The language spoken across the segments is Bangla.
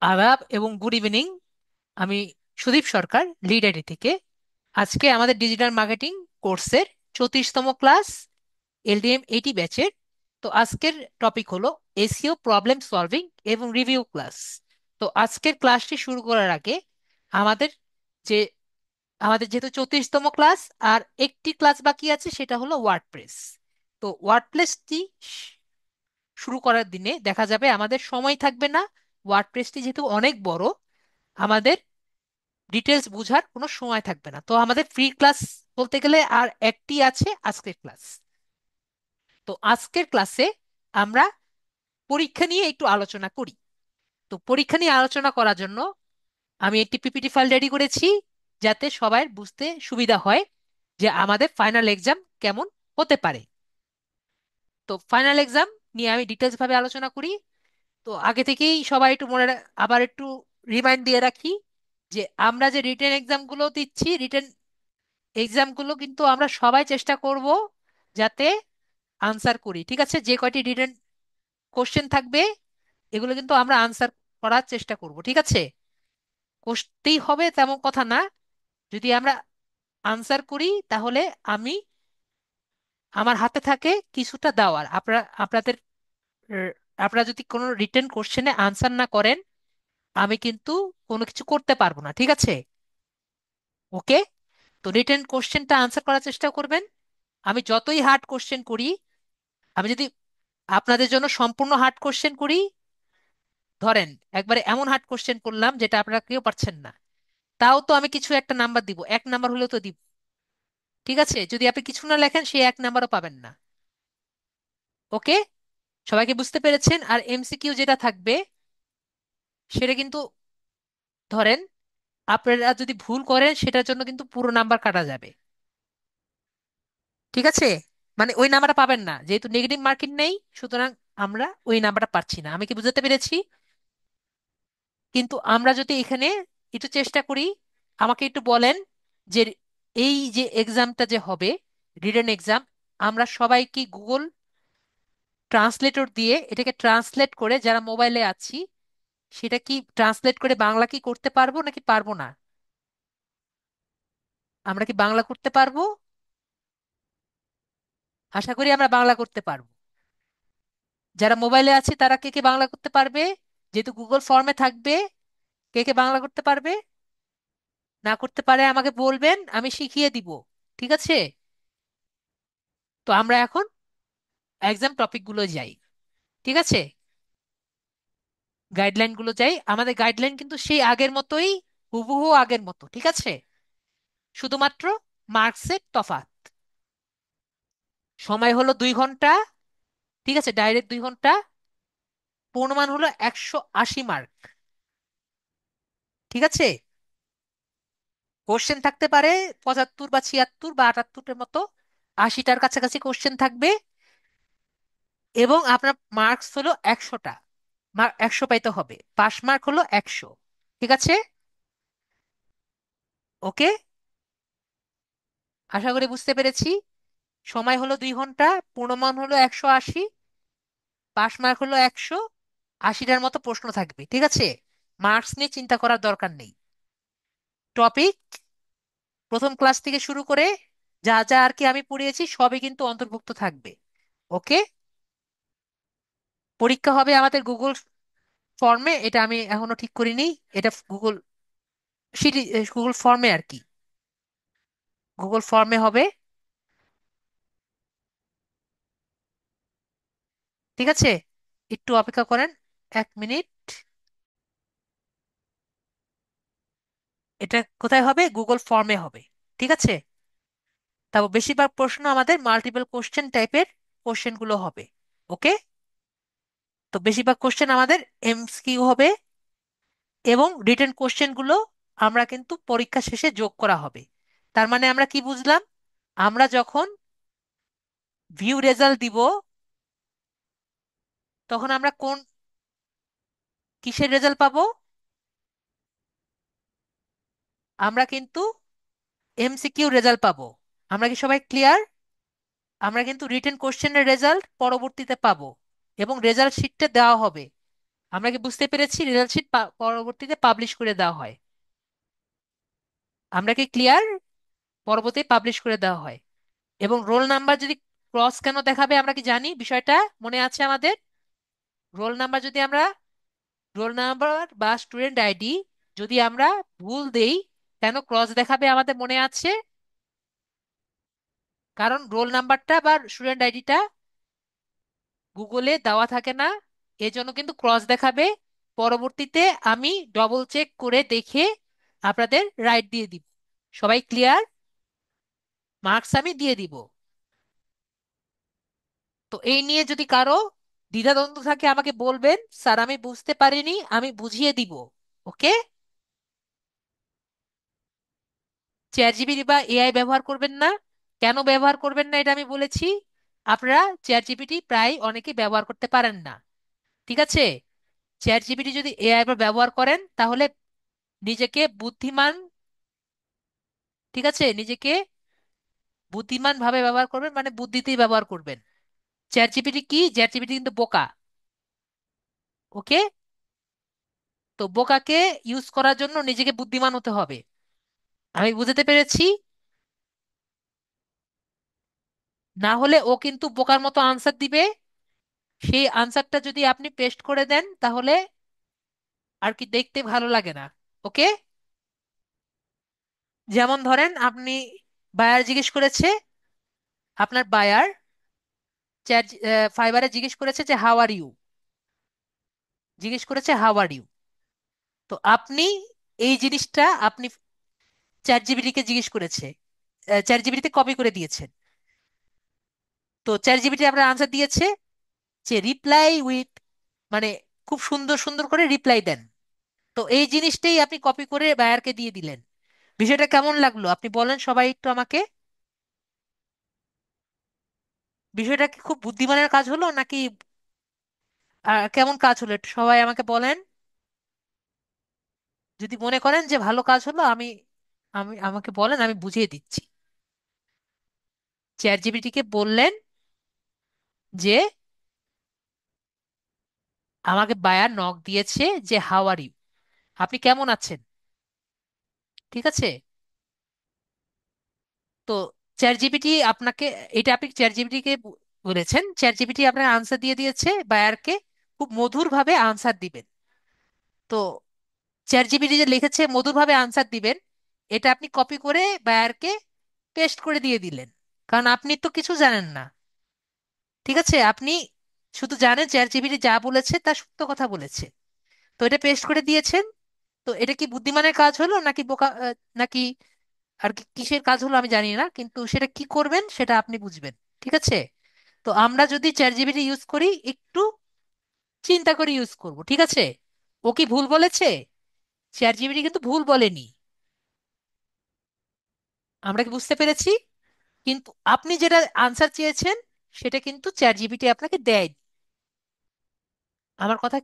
আদাব এবং গুড ইভিনিং। আমি সুদীপ সরকার, লিড আইডি থেকে। আজকে আমাদের ডিজিটাল মার্কেটিং কোর্সের 34তম ক্লাস, LDM 80 ব্যাচের। তো আজকের টপিক হলো এসইও প্রবলেম সলভিং এবং রিভিউ ক্লাস। তো আজকের ক্লাসটি শুরু করার আগে আমাদের যে আমাদের যেহেতু 34তম ক্লাস আর একটি ক্লাস বাকি আছে, সেটা হলো ওয়ার্ডপ্রেস। তো ওয়ার্ডপ্রেসটি শুরু করার দিনে দেখা যাবে আমাদের সময় থাকবে না। ওয়ার্ডপ্রেসটি যেহেতু অনেক বড়, আমাদের ডিটেলস বোঝার কোনো সময় থাকবে না। তো আমাদের ফ্রি ক্লাস বলতে গেলে আর একটি আছে, আজকের ক্লাস। তো আজকের ক্লাসে আমরা পরীক্ষা নিয়ে একটু আলোচনা করি। তো পরীক্ষা নিয়ে আলোচনা করার জন্য আমি একটি পিপিটি ফাইল রেডি করেছি, যাতে সবার বুঝতে সুবিধা হয় যে আমাদের ফাইনাল এক্সাম কেমন হতে পারে। তো ফাইনাল এক্সাম নিয়ে আমি ডিটেলস ভাবে আলোচনা করি। তো আগে থেকেই সবাই একটু আবার একটু রিমাইন্ড দিয়ে রাখি যে আমরা যে রিটেন এক্সামগুলো দিচ্ছি, রিটেন এক্সামগুলো কিন্তু আমরা সবাই চেষ্টা করব যাতে আনসার করি। ঠিক আছে, যে কয়টি রিটেন কোশ্চেন থাকবে এগুলো কিন্তু আমরা আনসার করার চেষ্টা করব। ঠিক আছে, করতেই হবে তেমন কথা না। যদি আমরা আনসার করি তাহলে আমি আমার হাতে থাকে কিছুটা দেওয়ার। আপনাদের আহ, আপনারা যদি কোনো রিটেন কোশ্চেনে আনসার না করেন, আমি কিন্তু কোনো কিছু করতে পারবো না। ঠিক আছে, ওকে? তো রিটেন কোশ্চেনটা আনসার করার চেষ্টা করবেন। আমি যতই হার্ড কোশ্চেন করি, আমি যদি আপনাদের জন্য সম্পূর্ণ হার্ড কোশ্চেন করি, ধরেন একবারে এমন হার্ড কোশ্চেন করলাম যেটা আপনারা কেউ পারছেন না, তাও তো আমি কিছু একটা নাম্বার দিব, 1 নাম্বার হলেও তো দিব। ঠিক আছে, যদি আপনি কিছু না লেখেন সেই 1 নাম্বারও পাবেন না। ওকে, সবাইকে বুঝতে পেরেছেন? আর এমসিকিউ যেটা থাকবে সেটা কিন্তু, ধরেন আপনারা যদি ভুল করেন সেটার জন্য কিন্তু পুরো নাম্বার কাটা যাবে। ঠিক আছে, মানে ওই নাম্বারটা পাবেন না, যেহেতু নেগেটিভ মার্কিং নেই, সুতরাং আমরা ওই নাম্বারটা পাচ্ছি না। আমি কি বুঝাতে পেরেছি? কিন্তু আমরা যদি এখানে একটু চেষ্টা করি, আমাকে একটু বলেন যে এই যে এক্সামটা যে হবে, রিটেন এক্সাম, আমরা সবাই কি গুগল ট্রান্সলেটর দিয়ে এটাকে ট্রান্সলেট করে, যারা মোবাইলে আছি, সেটা কি ট্রান্সলেট করে বাংলা কি করতে পারবো নাকি পারবো না? আমরা কি বাংলা করতে পারবো? আশা করি আমরা বাংলা করতে পারবো। যারা মোবাইলে আছে তারা কে কে বাংলা করতে পারবে? যেহেতু গুগল ফর্মে থাকবে, কে কে বাংলা করতে পারবে? না করতে পারে আমাকে বলবেন, আমি শিখিয়ে দিব। ঠিক আছে, তো আমরা এখন এক্সাম টপিক গুলো যাই। ঠিক আছে, গাইডলাইন গুলো যাই। আমাদের গাইডলাইন কিন্তু সেই আগের মতোই, হুবহু আগের মতো। ঠিক আছে, শুধুমাত্র মার্কসের তফাৎ। সময় হলো 2 ঘন্টা। ঠিক আছে, ডাইরেক্ট 2 ঘন্টা। পূর্ণমান হলো 180 মার্ক। ঠিক আছে, কোশ্চেন থাকতে পারে 75 বা 76 বা 78-এর মতো, 80টার কাছাকাছি কোশ্চেন থাকবে। এবং আপনার মার্কস হলো 100টা। 100 পাইতে হবে, পাস মার্ক হলো 100। ঠিক আছে, ওকে, আশা করি বুঝতে পেরেছি। সময় হলো 2 ঘন্টা, পূর্ণমান হলো 180, পাস মার্ক হলো 100, 80টার মতো প্রশ্ন থাকবে। ঠিক আছে, মার্কস নিয়ে চিন্তা করার দরকার নেই। টপিক প্রথম ক্লাস থেকে শুরু করে যা যা আর কি আমি পড়িয়েছি সবই কিন্তু অন্তর্ভুক্ত থাকবে। ওকে, পরীক্ষা হবে আমাদের গুগল ফর্মে, এটা আমি এখনো ঠিক করিনি। এটা গুগল সিটি, গুগল ফর্মে আর কি, গুগল ফর্মে হবে। ঠিক আছে, একটু অপেক্ষা করেন, 1 মিনিট। এটা কোথায় হবে? গুগল ফর্মে হবে। ঠিক আছে, তারপর বেশিরভাগ প্রশ্ন আমাদের মাল্টিপল কোশ্চেন টাইপের কোশ্চেন গুলো হবে। ওকে, তো বেশিরভাগ কোশ্চেন আমাদের এমসিকিউ হবে, এবং রিটেন কোশ্চেন গুলো আমরা কিন্তু পরীক্ষা শেষে যোগ করা হবে। তার মানে আমরা কি বুঝলাম? আমরা যখন ভিউ রেজাল্ট দিব, তখন আমরা কোন কিসের রেজাল্ট পাবো? আমরা কিন্তু এমসিকিউ রেজাল্ট পাবো। আমরা কি সবাই ক্লিয়ার? আমরা কিন্তু রিটেন কোশ্চেনের রেজাল্ট পরবর্তীতে পাবো, এবং রেজাল্ট শিটটা দেওয়া হবে। আমরা কি বুঝতে পেরেছি? রেজাল্ট শিট পরবর্তীতে পাবলিশ করে দেওয়া হয়। আমরা কি ক্লিয়ার? পরবর্তীতে পাবলিশ করে দেওয়া হয়। এবং রোল নাম্বার যদি ক্রস কেন দেখাবে আমরা কি জানি বিষয়টা? মনে আছে আমাদের? রোল নাম্বার যদি আমরা, রোল নাম্বার বা স্টুডেন্ট আইডি যদি আমরা ভুল দেই, কেন ক্রস দেখাবে আমাদের মনে আছে? কারণ রোল নাম্বারটা বা স্টুডেন্ট আইডিটা গুগলে দেওয়া থাকে না, এজন্য কিন্তু ক্রস দেখাবে। পরবর্তীতে আমি ডবল চেক করে দেখে আপনাদের রাইট দিয়ে দিব। সবাই ক্লিয়ার? মার্কস আমি দিয়ে দিব। তো এই নিয়ে যদি কারো দ্বিধাদ্বন্দ্ব থাকে আমাকে বলবেন, স্যার আমি বুঝতে পারিনি, আমি বুঝিয়ে দিব। ওকে? চ্যাট জিপিটি বা এআই ব্যবহার করবেন না। কেন ব্যবহার করবেন না এটা আমি বলেছি। আপনারা চ্যাট জিপিটি প্রায় অনেকে ব্যবহার করতে পারেন না। ঠিক আছে? চ্যাট জিপিটি যদি এআই ব্যবহার করেন তাহলে নিজেকে বুদ্ধিমান, ঠিক আছে, নিজেকে বুদ্ধিমান ভাবে ব্যবহার করবেন, মানে বুদ্ধিতেই ব্যবহার করবেন। চ্যাট জিপিটি কি? চ্যাট জিপিটি কিন্তু বোকা। ওকে? তো বোকাকে ইউজ করার জন্য নিজেকে বুদ্ধিমান হতে হবে। আমি বুঝতে পেরেছি। না হলে ও কিন্তু বোকার মতো আনসার দিবে। সেই আনসারটা যদি আপনি পেস্ট করে দেন তাহলে আর কি দেখতে ভালো লাগে না। ওকে? যেমন ধরেন আপনি বায়ার জিজ্ঞেস করেছে, আপনার বায়ার চ্যাট ফাইবারে জিজ্ঞেস করেছে যে হাউ আর ইউ, জিজ্ঞেস করেছে হাউ আর ইউ। তো আপনি এই জিনিসটা আপনি চ্যাট জিপিটিকে জিজ্ঞেস করেছে, চ্যাট জিপিটিতে কপি করে দিয়েছেন। তো চ্যাট জিপিটি আপনার আনসার দিয়েছে যে রিপ্লাই উইথ, মানে খুব সুন্দর সুন্দর করে রিপ্লাই দেন। তো এই জিনিসটাই আপনি কপি করে বায়ারকে দিয়ে দিলেন। বিষয়টা কেমন লাগলো আপনি বলেন সবাই একটু আমাকে। বিষয়টা কি খুব বুদ্ধিমানের কাজ হলো নাকি কেমন কাজ হলো একটু সবাই আমাকে বলেন। যদি মনে করেন যে ভালো কাজ হলো, আমি আমি আমাকে বলেন, আমি বুঝিয়ে দিচ্ছি। চ্যাট জিপিটিকে বললেন যে আমাকে বায়ার নক দিয়েছে যে হাউ আর ইউ, আপনি কেমন আছেন। ঠিক আছে? তো চ্যাট জিপিটি আপনাকে, এটা আপনি চ্যাট জিপিটিকে বলেছেন, চ্যাট জিপিটি আপনার আনসার দিয়ে দিয়েছে বায়ারকে। খুব মধুর ভাবে আনসার দিবেন। তো চ্যাট জিপিটি যে লিখেছে মধুর ভাবে আনসার দিবেন, এটা আপনি কপি করে বায়ারকে পেস্ট করে দিয়ে দিলেন। কারণ আপনি তো কিছু জানেন না। ঠিক আছে? আপনি শুধু জানেন চ্যাট জিপিটি যা বলেছে তা সত্য কথা বলেছে। তো এটা পেস্ট করে দিয়েছেন। তো এটা কি বুদ্ধিমানের কাজ হলো নাকি বোকা, নাকি আর কি কিসের কাজ হলো আমি জানি না, কিন্তু সেটা কি করবেন সেটা আপনি বুঝবেন। ঠিক আছে? তো আমরা যদি চ্যাট জিপিটি ইউজ করি একটু চিন্তা করে ইউজ করব। ঠিক আছে? ও কি ভুল বলেছে? চ্যাট জিপিটি কিন্তু ভুল বলেনি। আমরা কি বুঝতে পেরেছি? কিন্তু আপনি যেটা আনসার চেয়েছেন সেটা কিন্তু চ্যাট জিপিটি আপনাকে দেয়। আমার কথা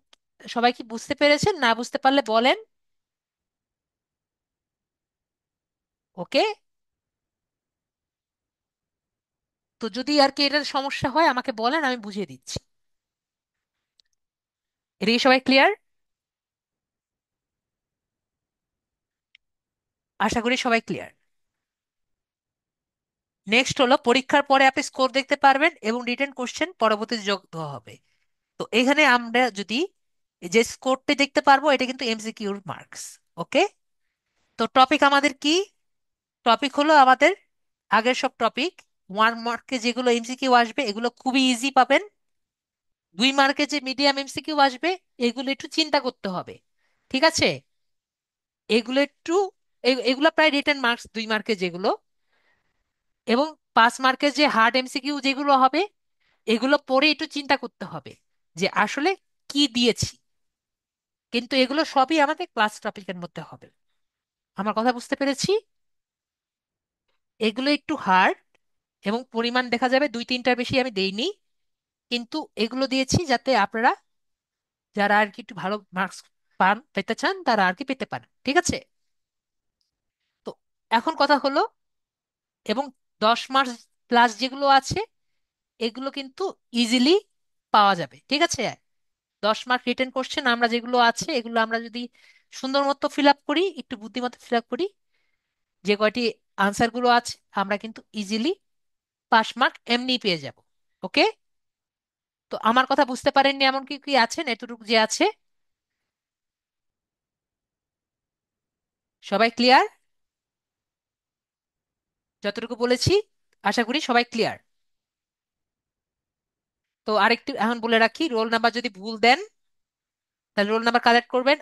সবাই কি বুঝতে পেরেছেন? না বুঝতে পারলে বলেন। ওকে? তো যদি আর কি এটার সমস্যা হয় আমাকে বলেন, আমি বুঝিয়ে দিচ্ছি। এটা কি সবাই ক্লিয়ার? আশা করি সবাই ক্লিয়ার। নেক্সট হলো পরীক্ষার পরে আপনি স্কোর দেখতে পারবেন এবং রিটেন কোশ্চেন পরবর্তীতে যোগ দেওয়া হবে। তো এখানে আমরা যদি এই যে স্কোরটি দেখতে পারবো, এটা কিন্তু এমসিকিউর মার্কস। ওকে? তো টপিক আমাদের কি? টপিক হলো আমাদের আগের সব টপিক। 1 মার্কে যেগুলো এমসিকিউ আসবে এগুলো খুবই ইজি পাবেন। 2 মার্কে যে মিডিয়াম এমসিকিউ আসবে এগুলো একটু চিন্তা করতে হবে। ঠিক আছে? এগুলো একটু এগুলো প্রায় রিটেন মার্কস 2 মার্কে যেগুলো। এবং 5 মার্কের যে হার্ড এমসিকিউ যেগুলো হবে এগুলো পড়ে একটু চিন্তা করতে হবে যে আসলে কি দিয়েছি। কিন্তু এগুলো সবই আমাদের ক্লাস টপিকের মধ্যে হবে। আমার কথা বুঝতে পেরেছি? এগুলো একটু হার্ড এবং পরিমাণ দেখা যাবে 2-3টার বেশি আমি দেইনি। কিন্তু এগুলো দিয়েছি যাতে আপনারা যারা আর কি একটু ভালো মার্কস পান পেতে চান তারা আর কি পেতে পারেন। ঠিক আছে? তো এখন কথা হলো, এবং 10 মার্কস প্লাস যেগুলো আছে এগুলো কিন্তু ইজিলি পাওয়া যাবে। ঠিক আছে? 10 মার্ক রিটেন কোশ্চেন আমরা যেগুলো আছে এগুলো আমরা যদি সুন্দর মতো ফিল আপ করি, একটু বুদ্ধিমতো ফিল আপ করি, যে কয়টি আনসার গুলো আছে, আমরা কিন্তু ইজিলি 5 মার্ক এমনি পেয়ে যাব। ওকে? তো আমার কথা বুঝতে পারেননি এমন কি কি আছেন এতটুকু যে আছে? সবাই ক্লিয়ার? যতটুকু বলেছি আশা করি সবাই ক্লিয়ার। তো আরেকটু এখন বলে রাখি, রোল নাম্বার যদি ভুল দেন তাহলে রোল নাম্বার কালেক্ট করবেন।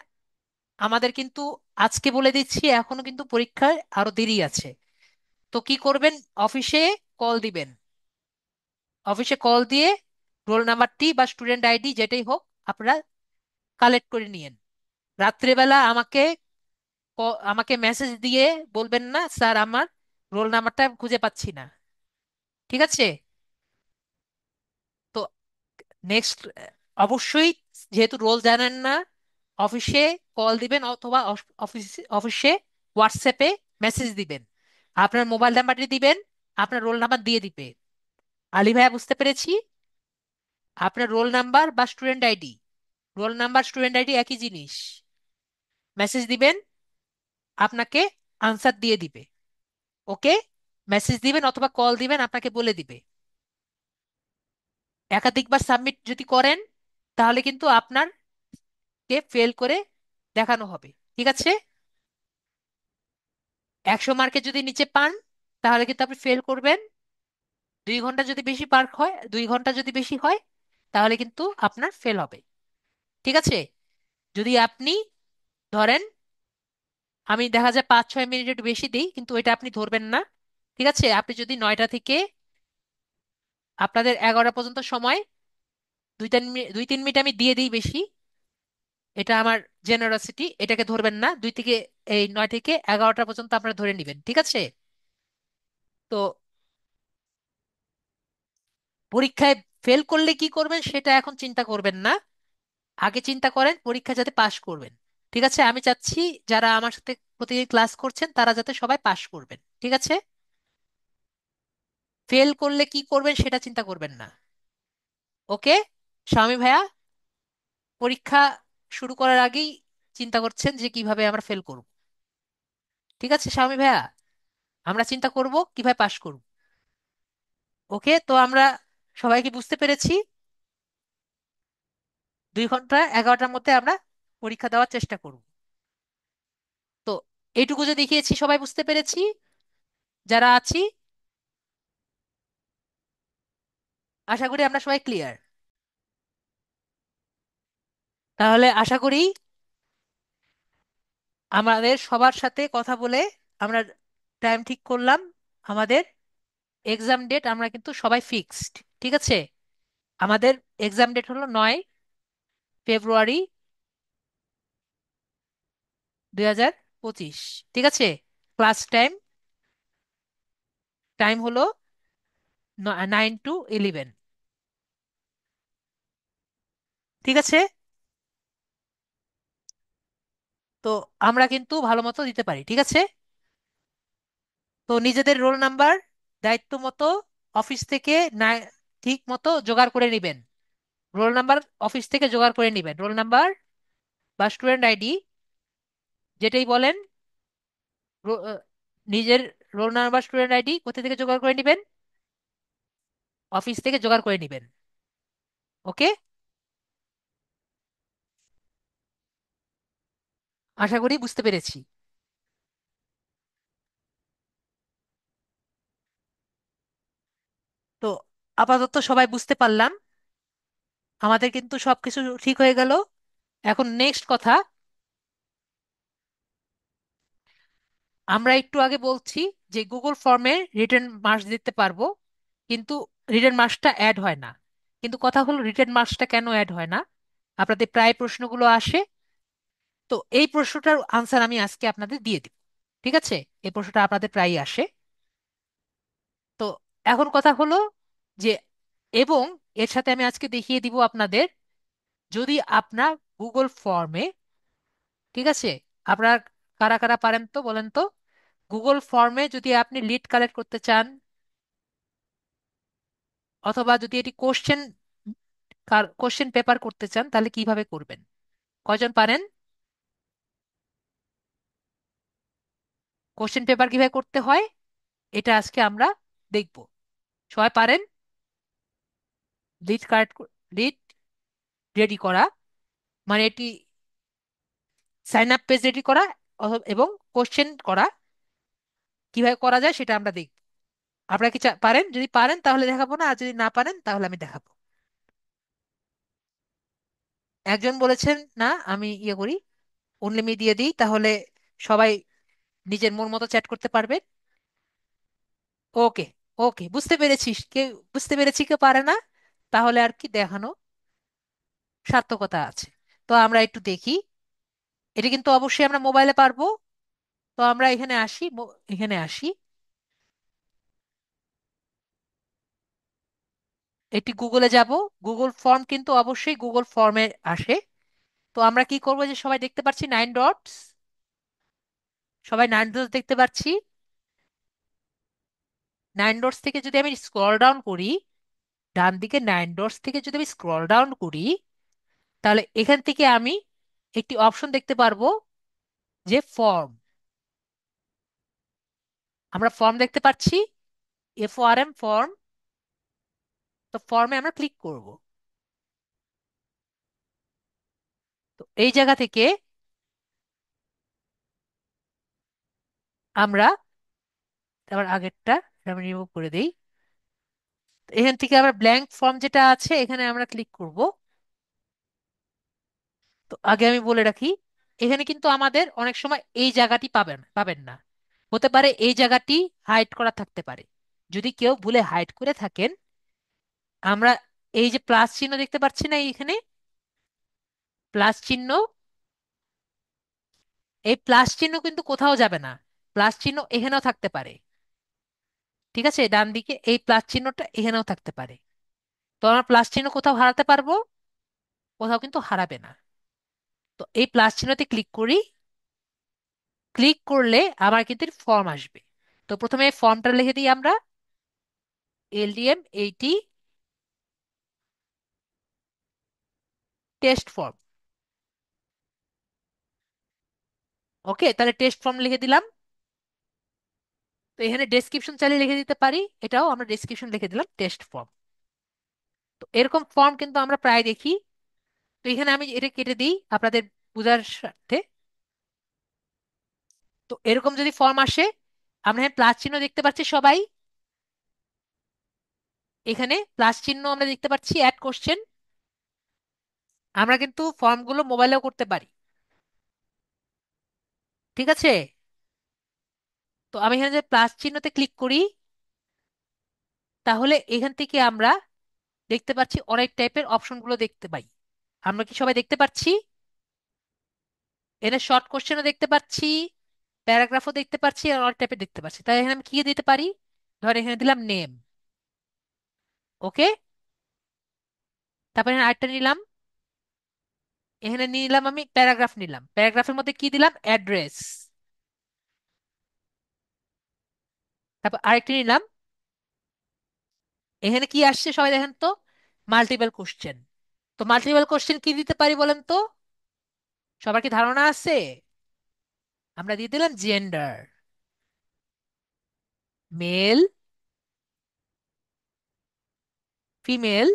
আমাদের কিন্তু আজকে বলে দিচ্ছি, এখনো কিন্তু পরীক্ষায় আরো দেরি আছে। তো কি করবেন, অফিসে কল দিবেন। অফিসে কল দিয়ে রোল নাম্বারটি বা স্টুডেন্ট আইডি যেটাই হোক আপনারা কালেক্ট করে নিয়েন। রাত্রেবেলা আমাকে মেসেজ দিয়ে বলবেন না, স্যার আমার রোল নাম্বারটা খুঁজে পাচ্ছি না। ঠিক আছে? তো নেক্সট, অবশ্যই যেহেতু রোল জানেন না, অফিসে কল দিবেন অথবা অফিসে হোয়াটসঅ্যাপে মেসেজ দিবেন। আপনার মোবাইল নাম্বারটি দিবেন, আপনার রোল নাম্বার দিয়ে দিবে। আলী ভাইয়া বুঝতে পেরেছি? আপনার রোল নাম্বার বা student ID, roll number student ID একই জিনিস। মেসেজ দিবেন, আপনাকে আনসার দিয়ে দিবে। ওকে? মেসেজ দিবেন অথবা কল দিবেন, আপনাকে বলে দিবে। একাধিকবার সাবমিট যদি করেন তাহলে কিন্তু আপনার কে ফেল করে দেখানো হবে। ঠিক আছে? 100 মার্কের যদি নিচে পান তাহলে কিন্তু আপনি ফেল করবেন। 2 ঘন্টা যদি বেশি পার হয়, 2 ঘন্টা যদি বেশি হয় তাহলে কিন্তু আপনার ফেল হবে। ঠিক আছে? যদি আপনি ধরেন, আমি দেখা যায় 5-6 মিনিট একটু বেশি দিই, কিন্তু এটা আপনি ধরবেন না। ঠিক আছে? আপনি যদি 9টা থেকে আপনাদের 11টা পর্যন্ত সময় 2-3 মিনিট আমি দিয়ে দিই বেশি, এটা আমার জেনারসিটি, এটাকে ধরবেন না। 9 থেকে 11টা পর্যন্ত আপনারা ধরে নেবেন। ঠিক আছে? তো পরীক্ষায় ফেল করলে কি করবেন সেটা এখন চিন্তা করবেন না, আগে চিন্তা করেন পরীক্ষা যাতে পাশ করবেন। ঠিক আছে? আমি চাচ্ছি যারা আমার সাথে প্রতিদিন ক্লাস করছেন তারা যাতে সবাই পাশ করবেন। ঠিক আছে? ফেল করলে কি করবেন সেটা চিন্তা করবেন না। ওকে? স্বামী ভাইয়া পরীক্ষা শুরু করার আগেই চিন্তা করছেন যে কিভাবে আমরা ফেল করব। ঠিক আছে স্বামী ভাইয়া? আমরা চিন্তা করব কিভাবে পাশ করব। ওকে? তো আমরা সবাইকে বুঝতে পেরেছি। 2 ঘন্টা 11টার মধ্যে আমরা পরীক্ষা দেওয়ার চেষ্টা করব। তো এইটুকু যে দেখিয়েছি সবাই বুঝতে পেরেছি যারা আছি? আশা করি আমরা সবাই ক্লিয়ার। তাহলে আশা করি আমাদের সবার সাথে কথা বলে আমরা টাইম ঠিক করলাম। আমাদের এক্সাম ডেট আমরা কিন্তু সবাই ফিক্সড। ঠিক আছে? আমাদের এক্সাম ডেট হলো 9 ফেব্রুয়ারি 2025। ঠিক আছে? ক্লাস টাইম টাইম হলো 9 to 11। ঠিক আছে? তো আমরা কিন্তু ভালো মতো দিতে পারি। ঠিক আছে? তো নিজেদের রোল নাম্বার দায়িত্ব মতো অফিস থেকে না ঠিক মতো জোগাড় করে নেবেন। রোল নাম্বার অফিস থেকে জোগাড় করে নেবেন। রোল নাম্বার বা স্টুডেন্ট আইডি যেটাই বলেন, রো- আহ, নিজের রোল নাম্বার স্টুডেন্ট আইডি কোথা থেকে জোগাড় করে নেবেন? অফিস থেকে জোগাড় করে নেবেন। ওকে? আশা করি বুঝতে পেরেছি। তো আপাতত সবাই বুঝতে পারলাম, আমাদের কিন্তু সবকিছু ঠিক হয়ে গেল। এখন নেক্সট কথা, আমরা একটু আগে বলছি যে গুগল ফর্মে রিটেন মার্কস দিতে পারবো, কিন্তু রিটেন মার্কসটা অ্যাড হয় না। কিন্তু কথা হলো রিটেন মার্কসটা কেন অ্যাড হয় না? আপনাদের প্রায় প্রশ্নগুলো আসে। তো এই প্রশ্নটার আনসার আমি আজকে আপনাদের দিয়ে দিব। ঠিক আছে? এই প্রশ্নটা আপনাদের প্রায়ই আসে। তো এখন কথা হলো যে, এবং এর সাথে আমি আজকে দেখিয়ে দিব আপনাদের, যদি আপনার গুগল ফর্মে, ঠিক আছে, আপনার কারা কারা পারেন তো বলেন তো, গুগল ফর্মে যদি আপনি লিড কালেক্ট করতে চান অথবা যদি এটি কোশ্চেন কোশ্চেন পেপার করতে চান তাহলে কিভাবে করবেন? কয়জন পারেন? কোশ্চেন পেপার কিভাবে করতে হয় এটা আজকে আমরা দেখব। সবাই পারেন? লিড কার্ড, লিড রেডি করা, মানে এটি সাইন আপ পেজ রেডি করা, এবং কোশ্চেন করা কিভাবে করা যায় সেটা আমরা দেখব। আপনারা কি পারেন? যদি পারেন তাহলে দেখাবো না, আর যদি না পারেন তাহলে আমি দেখাবো। একজন বলেছেন না, আমি ইয়ে করি, অনলি দিয়ে দিই, তাহলে সবাই নিজের মন মতো চ্যাট করতে পারবে। ওকে, ওকে, বুঝতে পেরেছিস, কেউ বুঝতে পেরেছি কেউ পারে না, তাহলে আর কি দেখানো সার্থকতা আছে। তো আমরা একটু দেখি। এটা কিন্তু অবশ্যই আমরা মোবাইলে পারবো। তো আমরা এখানে আসি, এখানে আসি, এটি গুগলে যাব। গুগল ফর্ম কিন্তু অবশ্যই গুগল ফর্মে আসে। তো আমরা কি করবো, যে সবাই দেখতে পাচ্ছি 9 ডটস, সবাই 9 ডটস দেখতে পাচ্ছি। 9 ডটস থেকে যদি আমি স্ক্রল ডাউন করি, ডান দিকে 9 ডটস থেকে যদি আমি স্ক্রল ডাউন করি, তাহলে এখান থেকে আমি একটি অপশন দেখতে পারবো, যে ফর্ম। আমরা ফর্ম দেখতে পাচ্ছি, FORM ফর্ম। তো ফর্মে আমরা ক্লিক করব। তো এই জায়গা থেকে আমরা, আবার আগেরটা আমি রিমুভ করে দিই। তো এখান থেকে আমরা ব্ল্যাঙ্ক ফর্ম যেটা আছে এখানে আমরা ক্লিক করব। তো আগে আমি বলে রাখি, এখানে কিন্তু আমাদের অনেক সময় এই জায়গাটি পাবেন পাবেন না। হতে পারে এই জায়গাটি হাইড করা থাকতে পারে। যদি কেউ ভুলে হাইড করে থাকেন, আমরা এই যে প্লাস চিহ্ন দেখতে পাচ্ছি না এখানে, প্লাস চিহ্ন, এই প্লাস চিহ্ন কিন্তু কোথাও যাবে না। প্লাস চিহ্ন এখানেও থাকতে পারে। ঠিক আছে, ডান দিকে এই প্লাস চিহ্নটা এখানেও থাকতে পারে। তো আমরা প্লাস চিহ্ন কোথাও হারাতে পারবো, কোথাও কিন্তু হারাবে না। তো এই প্লাস চিহ্নতে ক্লিক করি। ক্লিক করলে আমার কিন্তু ফর্ম আসবে। তো প্রথমে ফর্মটা লিখে দিই আমরা, LDM 80 টেস্ট ফর্ম। ওকে, তাহলে টেস্ট ফর্ম লিখে দিলাম। তো এখানে ডেসক্রিপশন চাইলে লিখে দিতে পারি, এটাও আমরা ডেসক্রিপশন লিখে দিলাম টেস্ট ফর্ম। তো এরকম ফর্ম কিন্তু আমরা প্রায় দেখি। তো এখানে আমি এটা কেটে দিই আপনাদের বোঝার স্বার্থে। তো এরকম যদি ফর্ম আসে, আমরা এখানে প্লাস চিহ্ন দেখতে পাচ্ছি সবাই। এখানে প্লাস চিহ্ন আমরা দেখতে পাচ্ছি, অ্যাড কোশ্চেন। আমরা কিন্তু ফর্মগুলো মোবাইলেও করতে পারি। ঠিক আছে, তো আমি এখানে যে প্লাস চিহ্নতে ক্লিক করি, তাহলে এখান থেকে আমরা দেখতে পাচ্ছি অনেক টাইপের অপশনগুলো দেখতে পাই। আমরা কি সবাই দেখতে পাচ্ছি? এখানে শর্ট কোশ্চেনও দেখতে পাচ্ছি, প্যারাগ্রাফও দেখতে পাচ্ছি, আর অনেক টাইপের দেখতে পাচ্ছি। তাই এখানে আমি কি দিতে পারি, ধর এখানে দিলাম নেম। ওকে, তারপরে এখানে আরেকটা নিলাম, এখানে নিলাম আমি প্যারাগ্রাফ, নিলাম প্যারাগ্রাফের মধ্যে কি দিলাম, অ্যাড্রেস। তারপর আরেকটা নিলাম, এখানে কি আসছে সবাই দেখেন তো, মাল্টিপল কোশ্চেন। তো মাল্টিপল কোশ্চেন কি দিতে পারি বলেন তো, সবার কি ধারণা আছে? আমরা দিয়ে দিলাম জেন্ডার, মেল, ফিমেল।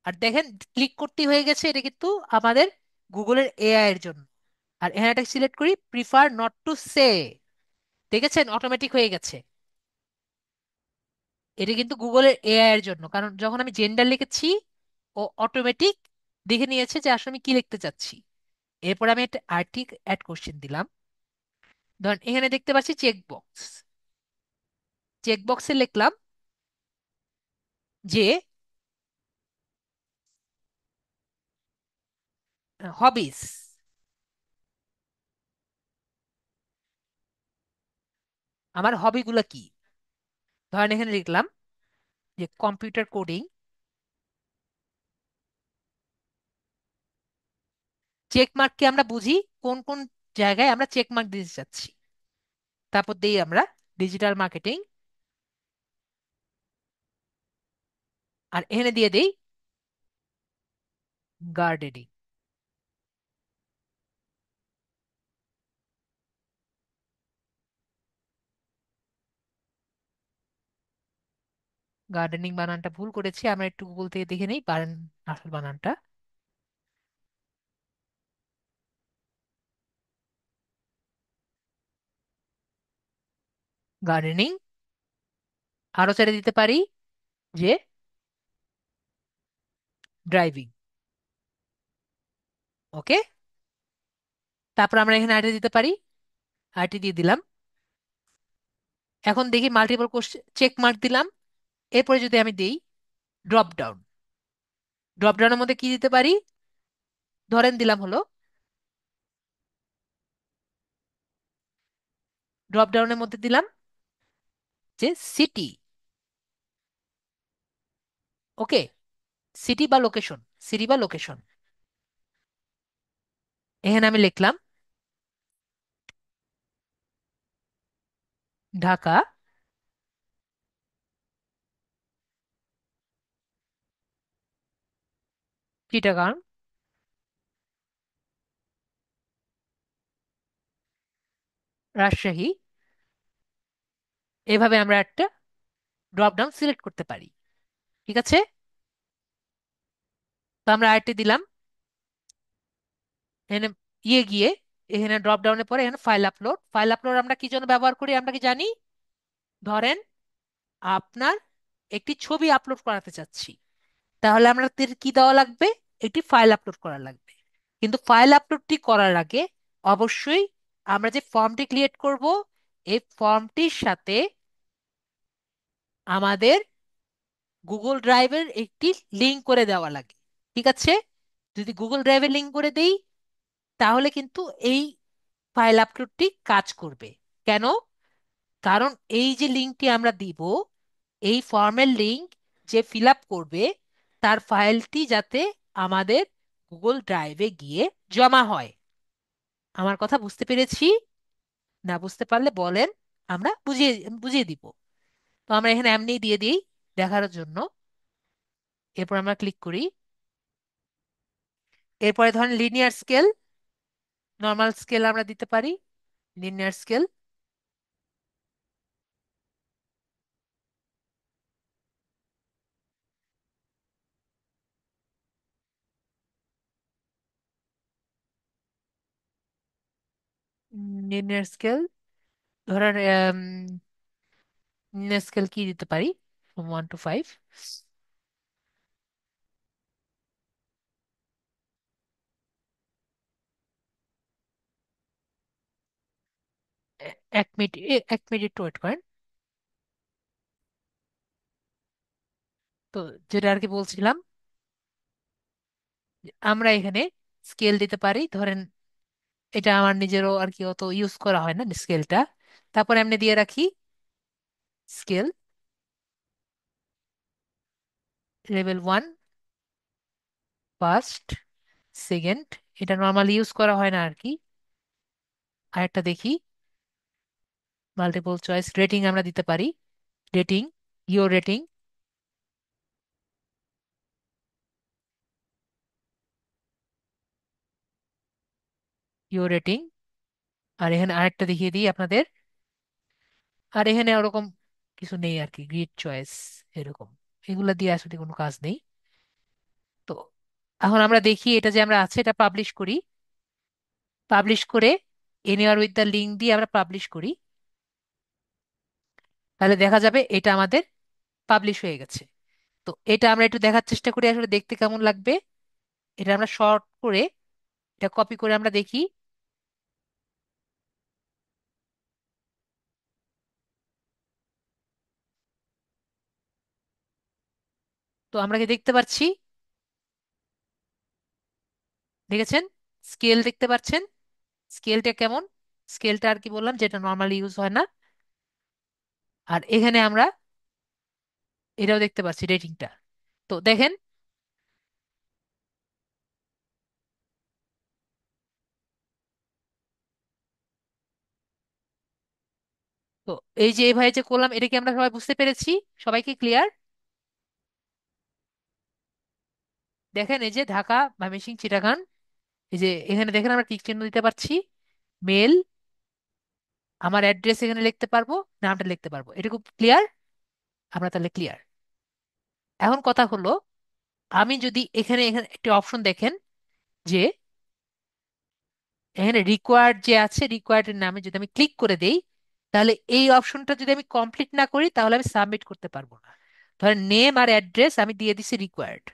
আর দেখেন ক্লিক করতে হয়ে গেছে, এটা কিন্তু আমাদের গুগলের AI এর জন্য। আর এখানে একটা সিলেক্ট করি, প্রিফার নট টু সে। দেখেছেন অটোমেটিক হয়ে গেছে। এটা কিন্তু গুগলের AI এর জন্য, কারণ যখন আমি জেন্ডার লিখেছি, ও অটোমেটিক দেখে নিয়েছে যে আসলে আমি কি লিখতে চাচ্ছি। এরপর আমি একটা আর্টিক অ্যাড কোশ্চেন দিলাম। ধরেন এখানে দেখতে পাচ্ছি চেক বক্স, চেক বক্সে লিখলাম যে হবিস। আমার হবিগুলো কি, ধরেন এখানে লিখলাম যে কম্পিউটার কোডিং। চেক মার্ককে আমরা বুঝি কোন কোন জায়গায় আমরা চেক মার্ক দিতে চাচ্ছি। তারপর দিই আমরা ডিজিটাল মার্কেটিং, আর এখানে দিয়ে দেই গার্ডেনিং। গার্ডেনিং বানানটা ভুল করেছি, আমরা একটু গুগল থেকে দেখে নেই পারেন আসল বানানটা। গার্ডেনিং। আরো ছেড়ে দিতে পারি যে ড্রাইভিং। ওকে। তারপর আমরা এখানে আইটি দিতে পারি, আইটি দিয়ে দিলাম। এখন দেখি মাল্টিপল কোশ্চেন, চেক মার্ক দিলাম। এরপরে যদি আমি দেই ড্রপ ডাউন, ড্রপ ডাউনের মধ্যে কি দিতে পারি? ধরেন দিলাম হলো, ড্রপ ডাউনের মধ্যে দিলাম যে সিটি। ওকে। সিটি বা লোকেশন, সিটি বা লোকেশন। এখানে আমি লিখলাম ঢাকা, চিটাগাং, রাজশাহী। এভাবে আমরা একটা ড্রপ ডাউন সিলেক্ট করতে পারি। ঠিক আছে। তো আমরা আরেকটি দিলাম এখানে, গিয়ে এখানে ড্রপ ডাউনে পরে এখানে ফাইল আপলোড। ফাইল আপলোড আমরা কি জন্য ব্যবহার করি আমরা কি জানি? ধরেন আপনার একটি ছবি আপলোড করাতে চাচ্ছি, তাহলে আমাদের কি দেওয়া লাগবে? একটি ফাইল আপলোড করা লাগবে। কিন্তু ফাইল আপলোডটি করার আগে অবশ্যই আমরা যে ফর্মটি ক্রিয়েট করব, এই ফর্মটির সাথে আমাদের গুগল ড্রাইভের একটি লিংক করে দেওয়া লাগে। ঠিক আছে। যদি গুগল ড্রাইভে লিংক করে দেই, তাহলে কিন্তু এই ফাইল আপলোডটি কাজ করবে। কেন? কারণ এই যে লিংকটি আমরা দিব, এই ফর্মের লিংক যে ফিল আপ করবে, তার ফাইলটি যাতে আমাদের গুগল ড্রাইভে গিয়ে জমা হয়। আমার কথা বুঝতে পেরেছি? না বুঝতে পারলে বলেন, আমরা বুঝিয়ে বুঝিয়ে দিব। তো আমরা এখানে এমনি দিয়ে দিই দেখার জন্য। এরপর আমরা ক্লিক করি। এরপরে ধরেন লিনিয়ার স্কেল, নর্মাল স্কেল আমরা দিতে পারি, লিনিয়ার স্কেল। লিনিয়ার স্কেল ধরেন লিনিয়ার স্কেল কি দিতে পারি? 1 to 5। এক মিনিট, এক মিনিট ওয়েট করেন। তো যেটা আর কি বলছিলাম, যে আমরা এখানে স্কেল দিতে পারি। ধরেন এটা আমার নিজেরও আর কি অত ইউজ করা হয় না স্কেলটা। তারপর এমনি দিয়ে রাখি স্কেল লেভেল 1, ফার্স্ট, সেকেন্ড। এটা নর্মালি ইউজ করা হয় না আর কি। আরেকটা দেখি, মাল্টিপল চয়েস রেটিং আমরা দিতে পারি। Rating, your rating, your rating. আর এখানে আরেকটা দেখিয়ে দিই আপনাদের। আর এখানে ওরকম কিছু নেই আর কি, গ্রিড চয়েস এরকম। এগুলা দিয়ে আসলে কোনো কাজ নেই। তো এখন আমরা দেখি এটা যে আমরা আছে এটা পাবলিশ করি। পাবলিশ করে এনিওয়ার উইথ দ্য লিঙ্ক দিয়ে আমরা পাবলিশ করি। তাহলে দেখা যাবে এটা আমাদের পাবলিশ হয়ে গেছে। তো এটা আমরা একটু দেখার চেষ্টা করি আসলে দেখতে কেমন লাগবে। এটা আমরা শর্ট করে, এটা কপি করে আমরা দেখি। তো আমরা কি দেখতে পাচ্ছি? দেখেছেন? স্কেল দেখতে পাচ্ছেন? স্কেলটা কেমন? স্কেলটা আর কি বললাম, যেটা নর্মালি ইউজ হয় না। আর এখানে আমরা এটাও দেখতে পাচ্ছি রেটিংটা। তো দেখেন, তো এই যে এইভাবে যে করলাম, এটা কি আমরা সবাই বুঝতে পেরেছি? সবাইকে ক্লিয়ার? দেখেন এই যে ঢাকা ময়মনসিংহ চিটাগাং, এই যে এখানে দেখেন আমরা টিক চিহ্ন দিতে পারছি, মেল, আমার অ্যাড্রেস এখানে লিখতে পারবো, নামটা লিখতে পারবো। এটা খুব ক্লিয়ার, আমরা তাহলে ক্লিয়ার। এখন কথা হলো, আমি যদি এখানে এখানে একটি অপশন দেখেন যে এখানে রিকোয়ার্ড যে আছে, রিকোয়ার্ডের নামে যদি আমি ক্লিক করে দেই, তাহলে এই অপশনটা যদি আমি কমপ্লিট না করি তাহলে আমি সাবমিট করতে পারবো না। ধরেন নেম আর অ্যাড্রেস আমি দিয়ে দিছি রিকোয়ার্ড,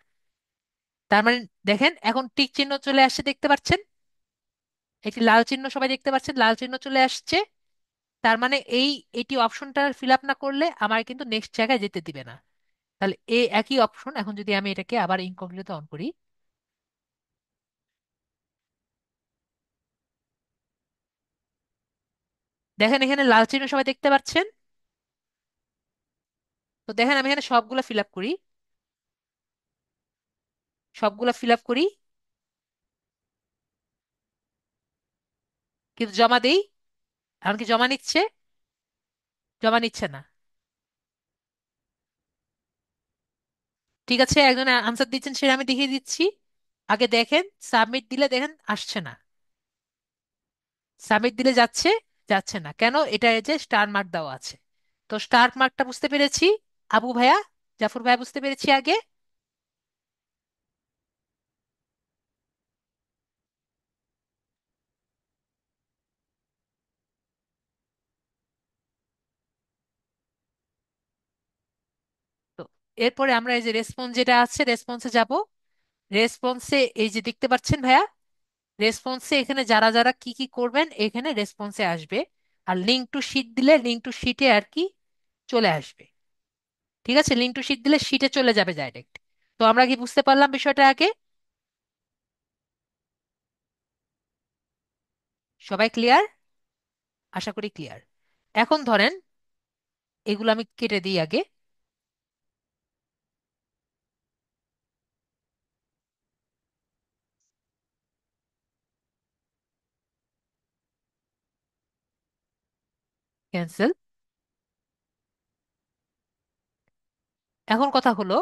তার মানে দেখেন এখন টিক চিহ্ন চলে আসছে, দেখতে পাচ্ছেন? একটি লাল চিহ্ন সবাই দেখতে পাচ্ছেন, লাল চিহ্ন চলে আসছে। তার মানে এটি অপশনটা ফিল আপ না করলে আমার কিন্তু নেক্সট জায়গায় যেতে দিবে না। তাহলে এই একই অপশন, এখন যদি আমি এটাকে আবার ইনকগনিটো অন করি, দেখেন এখানে লাল চিহ্ন সবাই দেখতে পাচ্ছেন। তো দেখেন আমি এখানে সবগুলো ফিল আপ করি, সবগুলো ফিল আপ করি, কিন্তু জমা দেই, এমনকি জমা নিচ্ছে, জমা নিচ্ছে না। ঠিক আছে, একজন আনসার দিচ্ছেন, সেটা আমি দেখিয়ে দিচ্ছি। আগে দেখেন, সাবমিট দিলে দেখেন আসছে না, সাবমিট দিলে যাচ্ছে, যাচ্ছে না কেন? এটা এই যে স্টার মার্ক দেওয়া আছে। তো স্টার মার্কটা বুঝতে পেরেছি, আবু ভাইয়া, জাফর ভাইয়া বুঝতে পেরেছি আগে। তো এরপরে আমরা এই যে রেসপন্স যেটা আছে, রেসপন্সে যাব। রেসপন্সে এই যে দেখতে পাচ্ছেন ভাইয়া, রেসপন্সে এখানে যারা যারা কি কি করবেন এখানে রেসপন্সে আসবে। আর লিঙ্ক টু শিট দিলে লিঙ্ক টু শিটে আর কি চলে আসবে। ঠিক আছে, লিঙ্ক টু শিট দিলে শিটে চলে যাবে ডাইরেক্ট। তো আমরা কি বুঝতে পারলাম বিষয়টা আগে? সবাই ক্লিয়ার? আশা করি ক্লিয়ার। এখন ধরেন এগুলো আমি কেটে দিই আগে, ক্যান্সেল। এখন কথা হলো,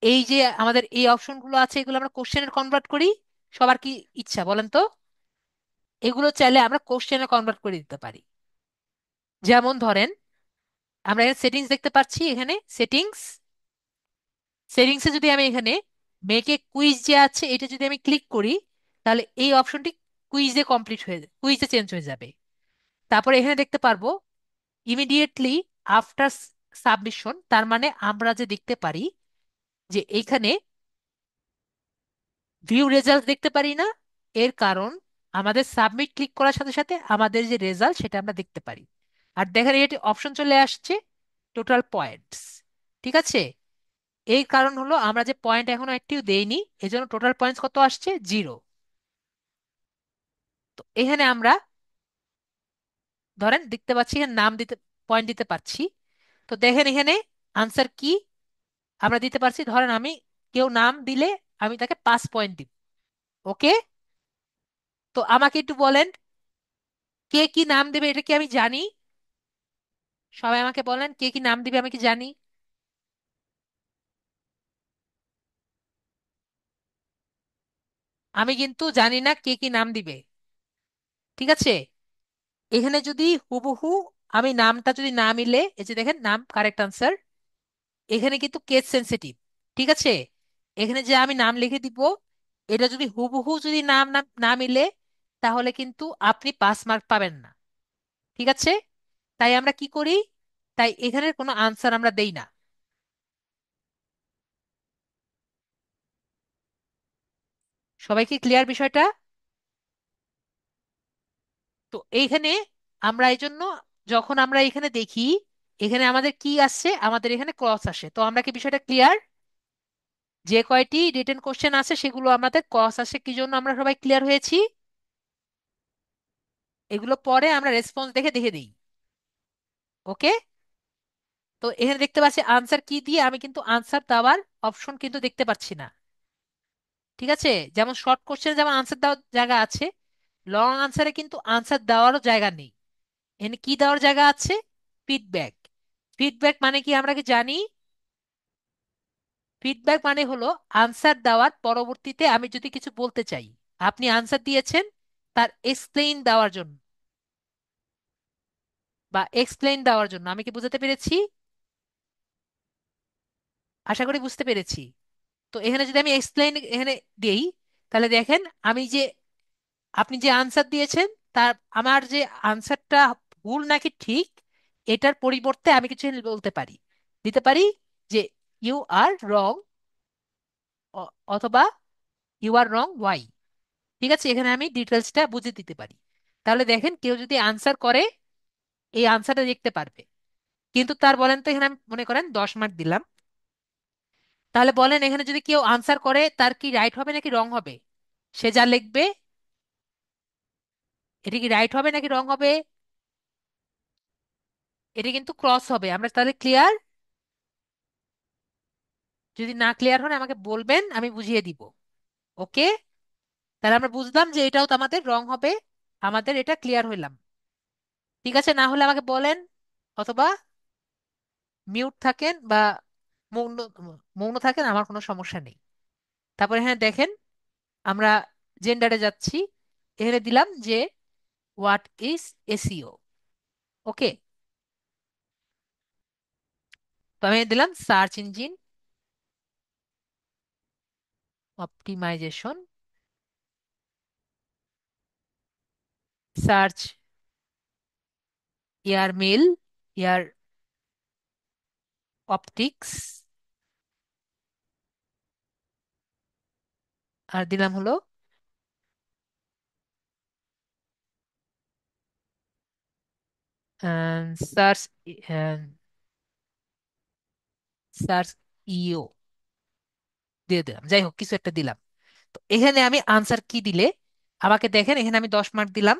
এই যে আমাদের এই অপশনগুলো আছে এগুলো আমরা কোশ্চেনে কনভার্ট করি। সবার কি ইচ্ছা বলেন তো? এগুলো চাইলে আমরা কোশ্চেনে কনভার্ট করে দিতে পারি। যেমন ধরেন আমরা এখানে সেটিংস দেখতে পাচ্ছি, এখানে সেটিংস, সেটিংসে যদি আমি এখানে মেকে কুইজ যে আছে এটা যদি আমি ক্লিক করি, তাহলে এই অপশনটি কুইজে কমপ্লিট হয়ে যাবে, কুইজে চেঞ্জ হয়ে যাবে। তারপরে এখানে দেখতে পারবো ইমিডিয়েটলি আফটার সাবমিশন, তার মানে আমরা যে দেখতে পারি যে এখানে ভিউ রেজাল্ট দেখতে পারি না। এর কারণ আমাদের সাবমিট ক্লিক করার সাথে সাথে আমাদের যে রেজাল্ট সেটা আমরা দেখতে পারি। আর দেখেন এটি অপশন চলে আসছে, টোটাল পয়েন্টস। ঠিক আছে, এই কারণ হলো আমরা যে পয়েন্ট এখনো একটিও দেইনি, এজন্য টোটাল পয়েন্টস কত আসছে? 0। তো এখানে আমরা ধরেন দেখতে পাচ্ছি এখানে নাম দিতে, পয়েন্ট দিতে পারছি। তো দেখেন এখানে আনসার কি আমরা দিতে পারছি। ধরেন আমি, কেউ নাম দিলে আমি তাকে 5 পয়েন্ট দিব। ওকে, তো আমাকে একটু বলেন কে কি নাম দেবে, এটা কি আমি জানি? সবাই আমাকে বলেন কে কি নাম দিবে, আমি কি জানি? আমি কিন্তু জানি না কে কি নাম দিবে। ঠিক আছে, এখানে যদি হুবহু আমি নামটা যদি না মিলে, এই যে দেখেন নাম কারেক্ট আনসার, এখানে কিন্তু কেস সেন্সিটিভ। ঠিক আছে, এখানে যে আমি নাম লিখে দিব, এটা যদি হুবহু যদি নাম না না মিলে, তাহলে কিন্তু আপনি 5 মার্ক পাবেন না। ঠিক আছে, তাই আমরা কি করি, তাই এখানের কোনো আনসার আমরা দেই না। সবাই কি ক্লিয়ার বিষয়টা? তো এইখানে আমরা এই জন্য, যখন আমরা এখানে দেখি এখানে আমাদের কি আসছে, আমাদের এখানে ক্রস আসে, তো আমরা কি বিষয়টা ক্লিয়ার? যে কয়টি রিটেন কোশ্চেন আছে সেগুলো আমাদের ক্রস আসে, কি জন্য আমরা সবাই ক্লিয়ার হয়েছি? এগুলো পরে আমরা রেসপন্স দেখে দেখে দিই। ওকে, তো এখানে দেখতে পাচ্ছি আনসার কি দিয়ে, আমি কিন্তু আনসার দেওয়ার অপশন কিন্তু দেখতে পাচ্ছি না। ঠিক আছে, যেমন শর্ট কোশ্চেনে যেমন আনসার দেওয়ার জায়গা আছে, লং আনসারে কিন্তু আনসার দেওয়ারও জায়গা নেই। এখানে কি দেওয়ার জায়গা আছে? ফিডব্যাক। ফিডব্যাক মানে কি আমরা কি জানি? ফিডব্যাক মানে হলো আনসার দেওয়ার পরবর্তীতে আমি যদি কিছু বলতে চাই, আপনি আনসার দিয়েছেন তার এক্সপ্লেইন দেওয়ার জন্য, আমি কি বুঝাতে পেরেছি? আশা করি বুঝতে পেরেছি। তো এখানে যদি আমি এক্সপ্লেইন এখানে দেই, তাহলে দেখেন আমি যে, আপনি যে আনসার দিয়েছেন তার, আমার যে আনসারটা ভুল নাকি ঠিক, এটার পরিবর্তে আমি কিছু বলতে পারি, দিতে পারি যে ইউ আর রং, অথবা ইউ আর রং ওয়াই। ঠিক আছে, এখানে আমি ডিটেলসটা বুঝে দিতে পারি। তাহলে দেখেন কেউ যদি আনসার করে, এই আনসারটা দেখতে পারবে। কিন্তু তার বলেন তো, এখানে আমি মনে করেন 10 মার্ক দিলাম, তাহলে বলেন এখানে যদি কেউ আনসার করে তার কি রাইট হবে নাকি রং হবে? সে যা লিখবে, এটা কি রাইট হবে নাকি রং হবে? এটা কিন্তু ক্রস হবে। আমরা তাহলে ক্লিয়ার? যদি না ক্লিয়ার হন আমাকে বলবেন, আমি বুঝিয়ে দিব। ওকে, তাহলে আমরা বুঝলাম যে এটাও তো আমাদের রং হবে। আমাদের এটা ক্লিয়ার হইলাম। ঠিক আছে, না হলে আমাকে বলেন, অথবা মিউট থাকেন বা মৌন মৌন থাকেন, আমার কোনো সমস্যা নেই। তারপরে হ্যাঁ দেখেন, আমরা জেন্ডারে যাচ্ছি। এখানে দিলাম যে হোয়াট ইজ এসইও। ওকে, তো আমি দিলাম search engine optimisation, search air mail, air optics, আর দিলাম হলো সার্চ সার্চ ইও দিয়ে দিলাম। যাই হোক, কিছু একটা দিলাম। তো এখানে আমি আনসার কি দিলে আমাকে দেখেন, এখানে আমি 10 মার্ক দিলাম।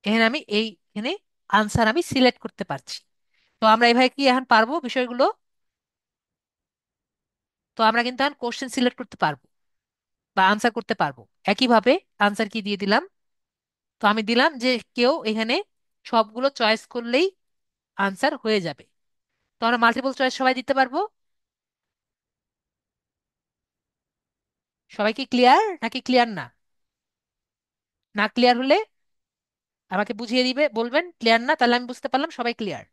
এখানে আমি এখানে আনসার আমি সিলেক্ট করতে পারছি। তো আমরা এভাবে কি এখন পারবো বিষয়গুলো? তো আমরা কিন্তু এখন কোশ্চেন সিলেক্ট করতে পারবো বা আনসার করতে পারবো একইভাবে। আনসার কি দিয়ে দিলাম? তো আমি দিলাম যে কেউ এখানে সবগুলো চয়েস করলেই আনসার হয়ে যাবে। তো আমরা মাল্টিপল চয়েস সবাই দিতে পারবো। সবাই কি ক্লিয়ার নাকি ক্লিয়ার না? না ক্লিয়ার হলে আমাকে বুঝিয়ে দিবে, বলবেন ক্লিয়ার না, তাহলে আমি বুঝতে পারলাম সবাই ক্লিয়ার।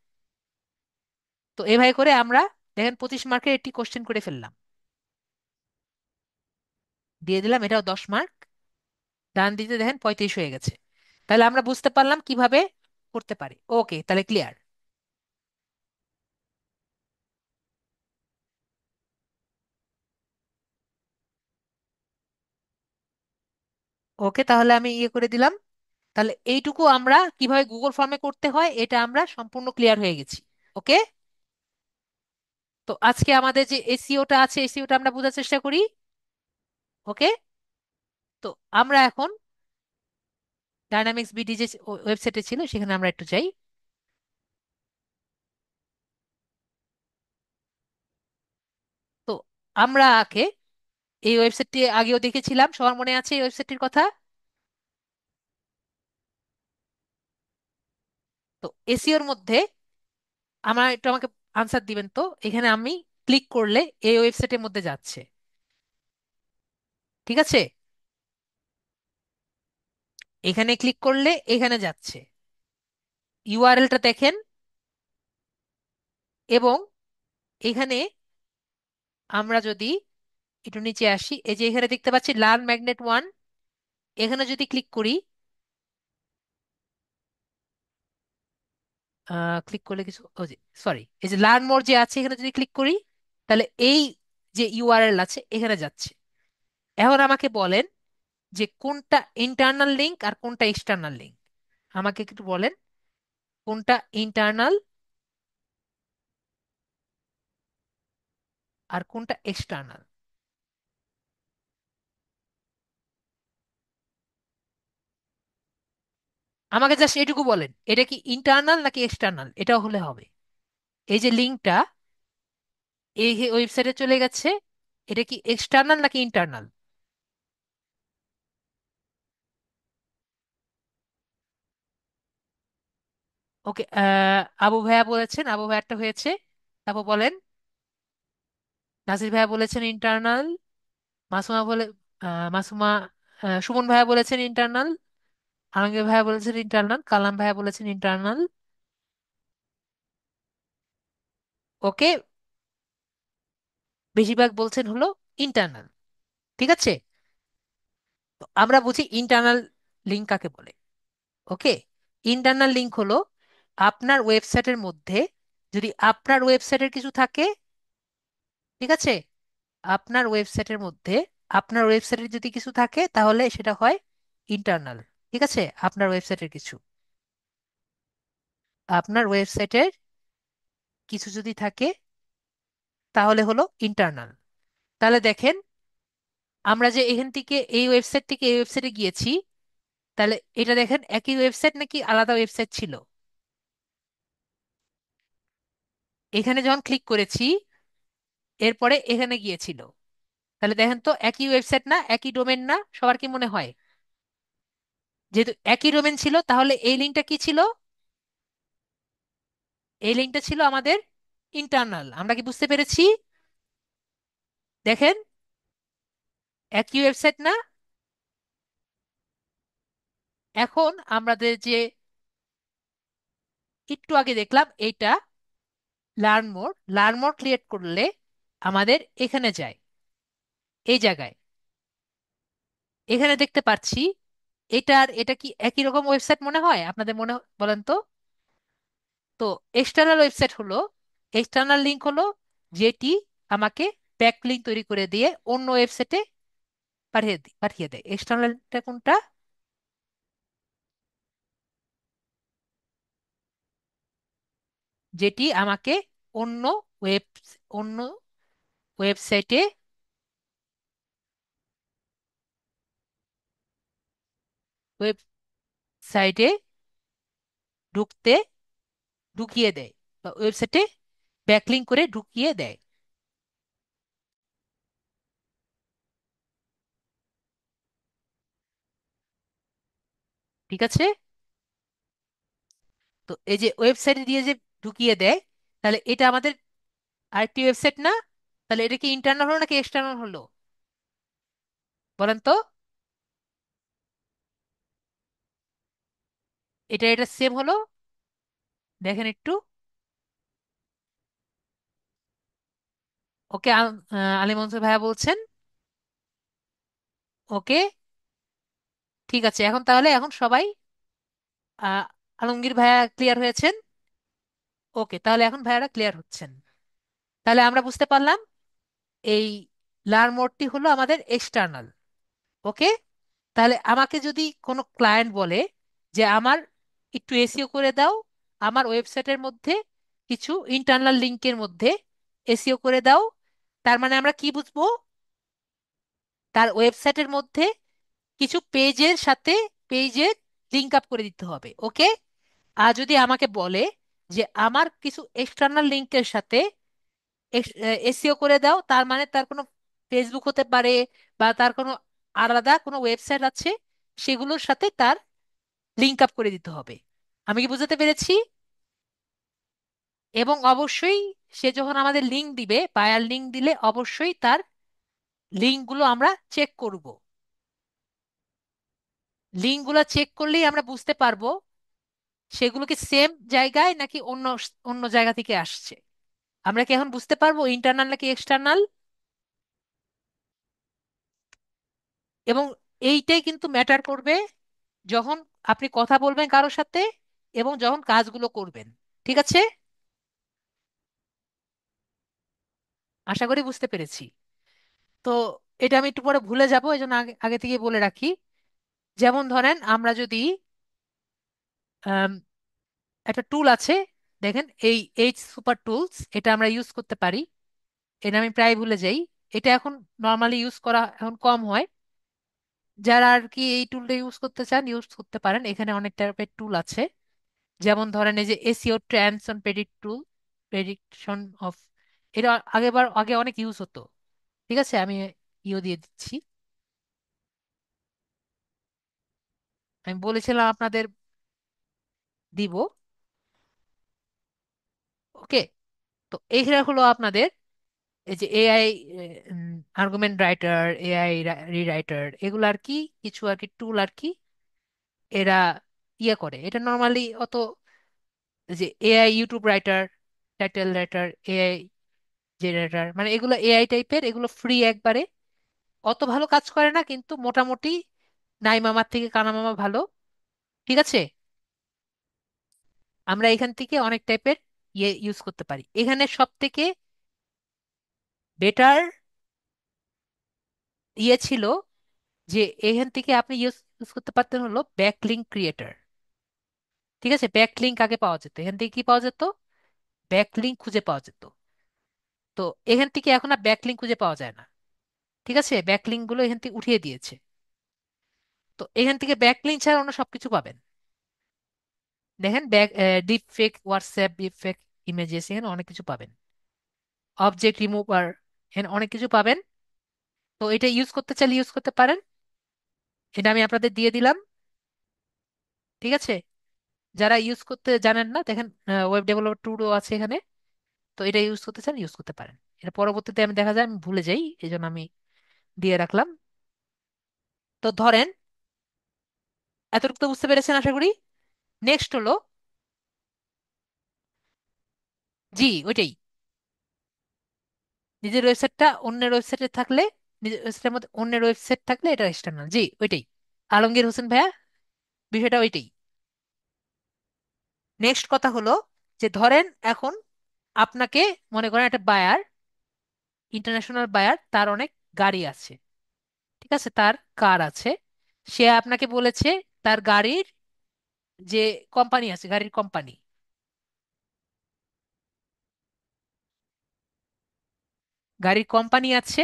তো এভাবে করে আমরা দেখেন 25 মার্কের একটি কোশ্চেন করে ফেললাম, দিয়ে দিলাম এটাও 10 মার্ক। ডান দিতে দেখেন 35 হয়ে গেছে। তাহলে আমরা বুঝতে পারলাম কিভাবে করতে পারি। ওকে, তাহলে ক্লিয়ার। ওকে, তাহলে আমি ইয়ে করে দিলাম। তাহলে এইটুকু আমরা কিভাবে গুগল ফর্মে করতে হয় এটা আমরা সম্পূর্ণ ক্লিয়ার হয়ে গেছি। ওকে, তো আজকে আমাদের যে এসইওটা আছে, এসইওটা আমরা বোঝার চেষ্টা করি। ওকে, তো আমরা এখন ডায়নামিক্স বিডি যে ওয়েবসাইটে ছিল সেখানে আমরা একটু যাই। তো আমরা এই ওয়েবসাইটটি আগেও দেখেছিলাম, সবার মনে আছে এই ওয়েবসাইটটির কথা? তো এসইওর মধ্যে আমরা একটু, আমাকে আনসার দিবেন তো। এখানে আমি ক্লিক করলে এই ওয়েবসাইটের মধ্যে যাচ্ছে। ঠিক আছে, এখানে ক্লিক করলে এখানে যাচ্ছে, ইউআরএলটা দেখেন। এবং এখানে আমরা যদি একটু নিচে আসি, এই যে এখানে দেখতে পাচ্ছি লার্ন ম্যাগনেট ওয়ান, এখানে যদি ক্লিক করি, ক্লিক করলে কিছু, ও যে সরি, এই যে লার্ন মোর যে আছে এখানে যদি ক্লিক করি, তাহলে এই যে ইউআরএল আছে এখানে যাচ্ছে। এখন আমাকে বলেন যে কোনটা ইন্টারনাল লিংক আর কোনটা এক্সটার্নাল লিংক। আমাকে একটু বলেন কোনটা ইন্টারনাল আর কোনটা এক্সটার্নাল। আমাকে জাস্ট এটুকু বলেন, এটা কি ইন্টারনাল নাকি এক্সটার্নাল, এটাও হলে হবে। এই যে লিঙ্কটা এই ওয়েবসাইটে চলে গেছে, এটা কি এক্সটার্নাল নাকি ইন্টারনাল? ওকে, আবু ভাইয়া বলেছেন, আবু ভাইয়ারটা হয়েছে। তারপর বলেন। নাসির ভাইয়া বলেছেন ইন্টারনাল। মাসুমা বলে মাসুমা সুমন ভাইয়া বলেছেন ইন্টারনাল। আলমগীর ভাইয়া বলেছেন ইন্টারনাল। কালাম ভাইয়া বলেছেন ইন্টারনাল। ওকে, বেশিরভাগ বলছেন হলো ইন্টারনাল। ঠিক আছে, তো আমরা বুঝি ইন্টারনাল লিঙ্ক কাকে বলে। ওকে, ইন্টারনাল লিঙ্ক হলো আপনার ওয়েবসাইটের মধ্যে যদি আপনার ওয়েবসাইটের কিছু থাকে, ঠিক আছে, আপনার ওয়েবসাইটের মধ্যে আপনার ওয়েবসাইটের যদি কিছু থাকে তাহলে সেটা হয় ইন্টারনাল। ঠিক আছে, আপনার ওয়েবসাইটের কিছু, আপনার ওয়েবসাইটের কিছু যদি থাকে তাহলে হলো ইন্টারনাল। তাহলে দেখেন, আমরা যে এখান থেকে এই ওয়েবসাইট থেকে এই ওয়েবসাইটে গিয়েছি, তাহলে এটা দেখেন একই ওয়েবসাইট নাকি আলাদা ওয়েবসাইট ছিল। এখানে যখন ক্লিক করেছি, এরপরে এখানে গিয়েছিল, তাহলে দেখেন তো একই ওয়েবসাইট না, একই ডোমেন না? সবার কি মনে হয়? যেহেতু একই ডোমেন ছিল তাহলে এই লিঙ্কটা কি ছিল? এই লিঙ্কটা ছিল আমাদের ইন্টারনাল। আমরা কি বুঝতে পেরেছি? দেখেন, একই ওয়েবসাইট না? এখন আমাদের যে একটু আগে দেখলাম এইটা লার্ন মোর ক্রিয়েট করলে আমাদের এখানে যায়, এই জায়গায় এখানে দেখতে পাচ্ছি। এটা কি একই রকম ওয়েবসাইট মনে হয় আপনাদের? বলেন তো। তো এক্সটার্নাল ওয়েবসাইট হলো, এক্সটার্নাল লিংক হলো যেটি আমাকে ব্যাক লিংক তৈরি করে দিয়ে অন্য ওয়েবসাইটে পাঠিয়ে দেয়। এক্সটার্নালটা কোনটা? যেটি আমাকে অন্য ওয়েব অন্য ওয়েবসাইটে ওয়েবসাইটে ঢুকতে ঢুকিয়ে দেয়, বা ওয়েবসাইটে ব্যাকলিঙ্ক করে ঢুকিয়ে দেয়। ঠিক আছে, তো এই যে ওয়েবসাইটে দিয়ে যে ঢুকিয়ে দেয়, তাহলে এটা আমাদের আরেকটি ওয়েবসাইট না? তাহলে এটা কি ইন্টারনাল হলো নাকি এক্সটার্নাল হলো? বলেন তো। এটা সেম হলো। দেখেন একটু। ওকে, আলী মনসুর ভাইয়া বলছেন ওকে। ঠিক আছে, এখন তাহলে এখন সবাই আহ, আলমগীর ভাইয়া ক্লিয়ার হয়েছেন? ওকে, তাহলে এখন ভাইয়ারা ক্লিয়ার হচ্ছেন। তাহলে আমরা বুঝতে পারলাম এই লার্ন মোডটি হলো আমাদের এক্সটার্নাল। ওকে, তাহলে আমাকে যদি কোনো ক্লায়েন্ট বলে যে আমার একটু এসিও করে দাও, আমার ওয়েবসাইটের মধ্যে কিছু ইন্টারনাল লিংকের মধ্যে এসিও করে দাও, তার মানে আমরা কি বুঝবো? তার ওয়েবসাইটের মধ্যে কিছু পেজের সাথে পেজের লিঙ্ক আপ করে দিতে হবে। ওকে, আর যদি আমাকে বলে যে আমার কিছু এক্সটার্নাল লিংকের সাথে এসিও করে দাও, তার মানে তার কোনো ফেসবুক হতে পারে বা তার কোনো আলাদা কোনো ওয়েবসাইট আছে, সেগুলোর সাথে তার লিঙ্ক আপ করে দিতে হবে। আমি কি বুঝাতে পেরেছি? এবং অবশ্যই সে যখন আমাদের লিঙ্ক দিবে, বায়ার লিঙ্ক দিলে অবশ্যই তার লিঙ্কগুলো আমরা চেক করব। লিঙ্কগুলো চেক করলেই আমরা বুঝতে পারবো সেগুলো কি সেম জায়গায় নাকি অন্য অন্য জায়গা থেকে আসছে। আমরা কি এখন বুঝতে পারবো ইন্টারনাল নাকি এক্সটার্নাল? এবং এইটাই কিন্তু ম্যাটার করবে যখন আপনি কথা বলবেন কারোর সাথে এবং যখন কাজগুলো করবেন। ঠিক আছে, আশা করি বুঝতে পেরেছি। তো এটা আমি একটু পরে ভুলে যাবো, এই জন্য আগে আগে থেকে বলে রাখি। যেমন ধরেন আমরা যদি আম, একটা টুল আছে, দেখেন এই এইচ সুপার টুলস, এটা আমরা ইউজ করতে পারি। এটা আমি প্রায় ভুলে যাই। এটা এখন নর্মালি ইউজ করা এখন কম হয়। যারা আর কি এই টুলটা ইউজ করতে চান ইউজ করতে পারেন, এখানে অনেক টাইপের টুল আছে। যেমন ধরেন এই যে SEO Trends on predict tool, prediction of, এটা আগে অনেক ইউজ হতো। ঠিক আছে, আমি ইও দিয়ে দিচ্ছি। আমি বলেছিলাম আপনাদের দিব। ওকে, তো এইখানে হলো আপনাদের এই যে AI argument writer, AI rewriter, এগুলো আর কি কিছু আর কি টুল আর কি। এরা ইয়ে করে এটা নর্মালি অত, যে AI YouTube writer, title writer, AI generator, মানে এগুলো এআই টাইপের, এগুলো ফ্রি একবারে। অত ভালো কাজ করে না কিন্তু মোটামুটি নাই মামার থেকে কানা মামা ভালো। ঠিক আছে, আমরা এখান থেকে অনেক টাইপের ইয়ে ইউজ করতে পারি। এখানে সব থেকে বেটার ইয়ে ছিল যে এখান থেকে আপনি ইউজ ইউজ করতে পারতেন হলো ব্যাকলিঙ্ক ক্রিয়েটার। ঠিক আছে, ব্যাকলিঙ্ক আগে পাওয়া যেত, এখান থেকে কি পাওয়া যেত, ব্যাকলিঙ্ক খুঁজে পাওয়া যেত। তো এখান থেকে এখন আর ব্যাকলিঙ্ক খুঁজে পাওয়া যায় না। ঠিক আছে, ব্যাকলিঙ্ক গুলো এখান থেকে উঠিয়ে দিয়েছে। তো এখান থেকে ব্যাকলিঙ্ক ছাড়া অন্য সবকিছু পাবেন। দেখেন back, deep fake WhatsApp, deep fake images, এখানে অনেক কিছু পাবেন। অবজেক্ট রিমুভার, এখানে অনেক কিছু পাবেন। তো এটা ইউজ করতে চাইলে ইউজ করতে পারেন। এটা আমি আপনাদের দিয়ে দিলাম। ঠিক আছে, যারা ইউজ করতে জানেন না দেখেন, ওয়েব ডেভেলপার টুলও আছে এখানে। তো এটা ইউজ করতে চান ইউজ করতে পারেন। এটা পরবর্তীতে আমি দেখা যায় আমি ভুলে যাই, এই জন্য আমি দিয়ে রাখলাম। তো ধরেন এতটুকু তো বুঝতে পেরেছেন আশা করি। নেক্সট হলো, জি ওইটাই, নিজের ওয়েবসাইটটা অন্যের ওয়েবসাইটে থাকলে, নিজের ওয়েবসাইটের মধ্যে অন্যের ওয়েবসাইট থাকলে এটা এক্সটার্নাল, জি ওইটাই। আলমগীর হোসেন ভাইয়া, বিষয়টা ওইটাই। নেক্সট কথা হলো যে ধরেন এখন আপনাকে, মনে করেন একটা বায়ার, ইন্টারন্যাশনাল বায়ার, তার অনেক গাড়ি আছে। ঠিক আছে, তার কার আছে। সে আপনাকে বলেছে তার গাড়ির যে কোম্পানি আছে, গাড়ির কোম্পানি, গাড়ির কোম্পানি আছে।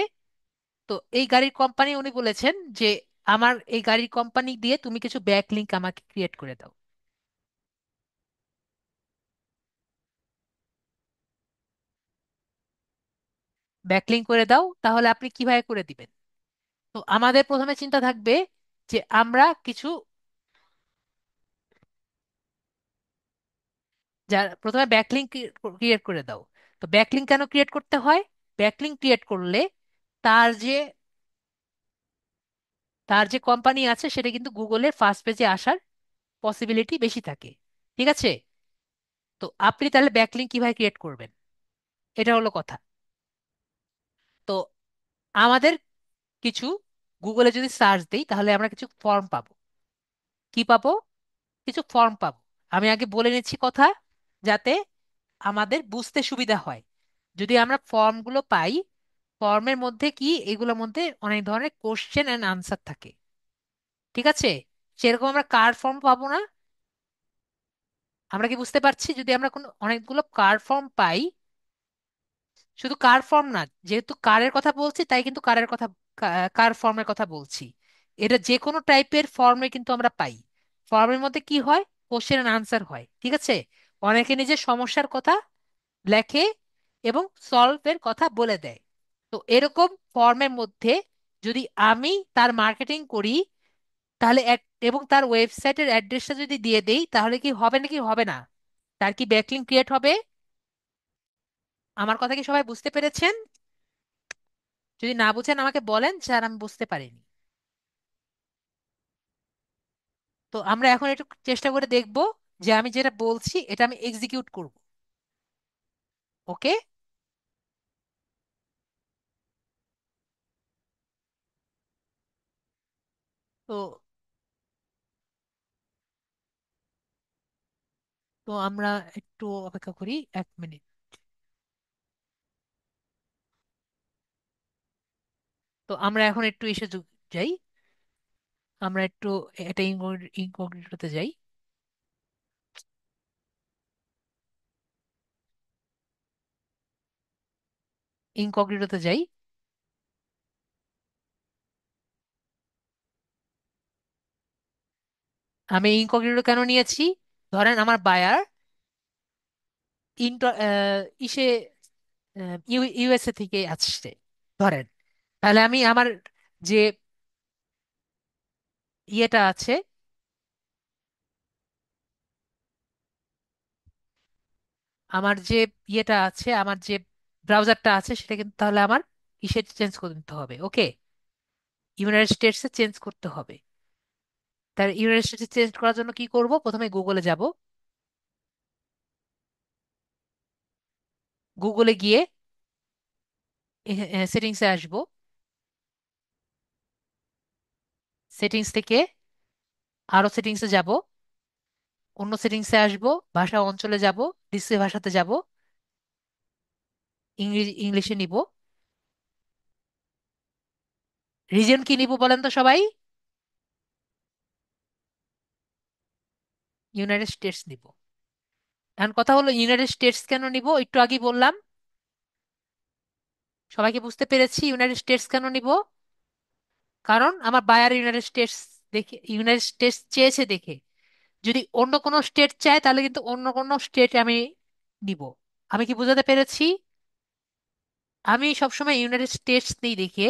তো এই গাড়ির কোম্পানি উনি বলেছেন যে আমার এই গাড়ির কোম্পানি দিয়ে তুমি কিছু ব্যাকলিংক আমাকে ক্রিয়েট করে দাও। ব্যাকলিংক করে দাও, তাহলে আপনি কিভাবে করে দিবেন? তো আমাদের প্রথমে চিন্তা থাকবে যে আমরা কিছু, যার প্রথমে ব্যাকলিংক ক্রিয়েট করে দাও। তো ব্যাকলিংক কেন ক্রিয়েট করতে হয়? ব্যাকলিংক ক্রিয়েট করলে তার যে তার যে কোম্পানি আছে সেটা কিন্তু গুগলের ফার্স্ট পেজে আসার পসিবিলিটি বেশি থাকে। ঠিক আছে, তো আপনি তাহলে ব্যাকলিংক কিভাবে ক্রিয়েট করবেন, এটা হলো কথা। তো আমাদের কিছু, গুগলে যদি সার্চ দিই তাহলে আমরা কিছু ফর্ম পাবো। কি পাবো? কিছু ফর্ম পাবো। আমি আগে বলে নিচ্ছি কথা, যাতে আমাদের বুঝতে সুবিধা হয়। যদি আমরা ফর্মগুলো পাই, ফর্মের মধ্যে কি, এগুলোর মধ্যে অনেক ধরনের কোশ্চেন অ্যান্ড আনসার থাকে। ঠিক আছে, সেরকম আমরা কার ফর্ম পাবো না? আমরা কি বুঝতে পারছি, যদি আমরা কোনো অনেকগুলো কার ফর্ম পাই, শুধু কার ফর্ম না, যেহেতু কারের কথা বলছি তাই কিন্তু কারের কথা, কার ফর্মের কথা বলছি, এটা যে কোনো টাইপের ফর্মে কিন্তু আমরা পাই। ফর্মের মধ্যে কি হয়, কোশ্চেন অ্যান্ড আনসার হয়। ঠিক আছে, অনেকে নিজের সমস্যার কথা লেখে এবং সলভের কথা বলে দেয়। তো এরকম ফর্মের মধ্যে যদি আমি তার মার্কেটিং করি, তাহলে এক, এবং তার ওয়েবসাইটের অ্যাড্রেসটা যদি দিয়ে দেই, তাহলে কি হবে নাকি হবে না? তার কি ব্যাকলিংক ক্রিয়েট হবে? আমার কথা কি সবাই বুঝতে পেরেছেন? যদি না বুঝেন আমাকে বলেন স্যার আমি বুঝতে পারিনি। তো আমরা এখন একটু চেষ্টা করে দেখব যে আমি যেটা বলছি এটা আমি এক্সিকিউট করব। ওকে। তো তো আমরা একটু অপেক্ষা করি 1 মিনিট। তো আমরা এখন একটু এসে যাই, আমরা একটু এটা ইনকগনিটোতে যাই। ইনকগনিটোতে যাই। আমি ইনকগনিটো কেন নিয়েছি? ধরেন আমার বায়ার ইসে ইউএসএ থেকে আসছে ধরেন, তাহলে আমি আমার যে ইয়েটা আছে, আমার যে ইয়েটা আছে, আমার যে ব্রাউজারটা আছে সেটা কিন্তু তাহলে আমার কিসে চেঞ্জ করে নিতে হবে। ওকে, ইউনাইটেড স্টেটসে চেঞ্জ করতে হবে। তার ইউনাইটেড স্টেটসে চেঞ্জ করার জন্য কি করব, প্রথমে গুগলে যাব। গুগলে গিয়ে সেটিংসে আসব। সেটিংস থেকে আরো সেটিংসে যাব। অন্য সেটিংসে আসব, ভাষা অঞ্চলে যাব, ডিসপ্লে ভাষাতে যাব, ইংলিশে নিব। রিজন কি নিব বলেন তো সবাই? ইউনাইটেড স্টেটস নিব। এখন কথা হলো ইউনাইটেড স্টেটস কেন নিব, একটু আগে বললাম। সবাইকে বুঝতে পেরেছি ইউনাইটেড স্টেটস কেন নিব? কারণ আমার বায়ার ইউনাইটেড স্টেটস দেখে, ইউনাইটেড স্টেটস চেয়েছে দেখে। যদি অন্য কোনো স্টেট চায় তাহলে কিন্তু অন্য কোনো স্টেট আমি নিব। আমি কি বোঝাতে পেরেছি? আমি সবসময় ইউনাইটেড স্টেটস নেই দেখে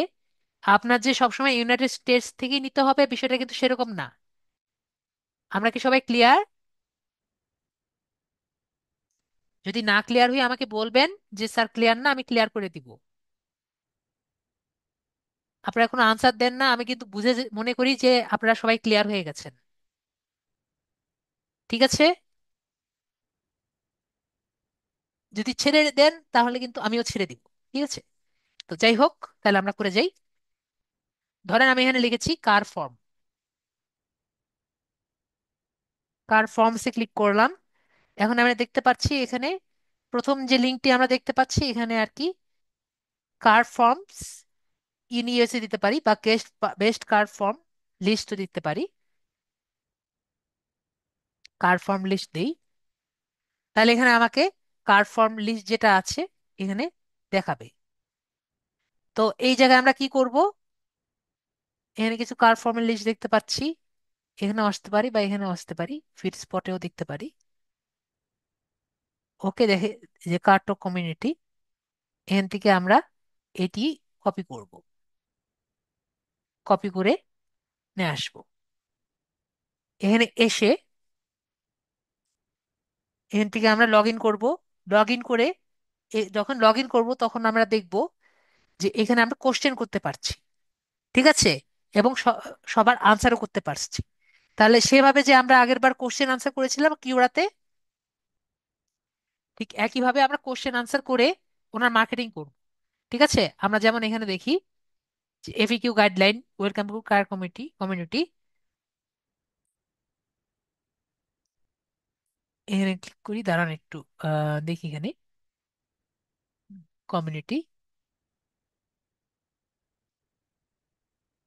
আপনার যে সবসময় ইউনাইটেড স্টেটস থেকেই নিতে হবে বিষয়টা কিন্তু সেরকম না। আমরা কি সবাই ক্লিয়ার? যদি না ক্লিয়ার হই আমাকে বলবেন যে স্যার ক্লিয়ার না, আমি ক্লিয়ার করে দিব। আপনারা কোনো আনসার দেন না, আমি কিন্তু মনে করি যে আপনারা সবাই ক্লিয়ার হয়ে গেছেন। ঠিক আছে? যদি ছেড়ে দেন তাহলে কিন্তু আমিও ছেড়ে দিব। ঠিক আছে? তো যাই হোক, তাহলে আমরা করে যাই। ধরেন আমি এখানে লিখেছি কার ফর্ম। কার ফর্মসে ক্লিক করলাম। এখন আমরা দেখতে পাচ্ছি এখানে প্রথম যে লিঙ্কটি আমরা দেখতে পাচ্ছি এখানে আর কি, কার ফর্মস ইন ইউএসএ দিতে পারি, বা বেস্ট কার ফর্ম লিস্ট দিতে পারি। কার ফর্ম লিস্ট দেই, তাহলে এখানে আমাকে কার ফর্ম লিস্ট যেটা আছে এখানে দেখাবে। তো এই জায়গায় আমরা কি করব, এখানে কিছু কার ফর্মের লিস্ট দেখতে পাচ্ছি। এখানে আসতে পারি বা এখানে আসতে পারি, ফিড স্পটেও দেখতে পারি। ওকে, দেখে যে কার্টক কমিউনিটি, এখান থেকে আমরা এটি কপি করব। কপি করে নিয়ে আসবো। এখানে এসে এখান থেকে আমরা লগ ইন করবো। লগ ইন করে যখন লগ ইন করবো তখন আমরা দেখব যে এখানে আমরা কোশ্চেন করতে পারছি। ঠিক আছে? এবং সবার আনসারও করতে পারছি। তাহলে সেভাবে যে আমরা আগের বার কোশ্চেন আনসার করেছিলাম কিউরাতে, ঠিক একইভাবে আমরা কোশ্চেন আনসার করে ওনার মার্কেটিং করব। ঠিক আছে? আমরা যেমন এখানে দেখি যে FAQ guideline, welcome to car community. এখানে ক্লিক করি, দাঁড়ান একটু দেখি এখানে কমিউনিটি,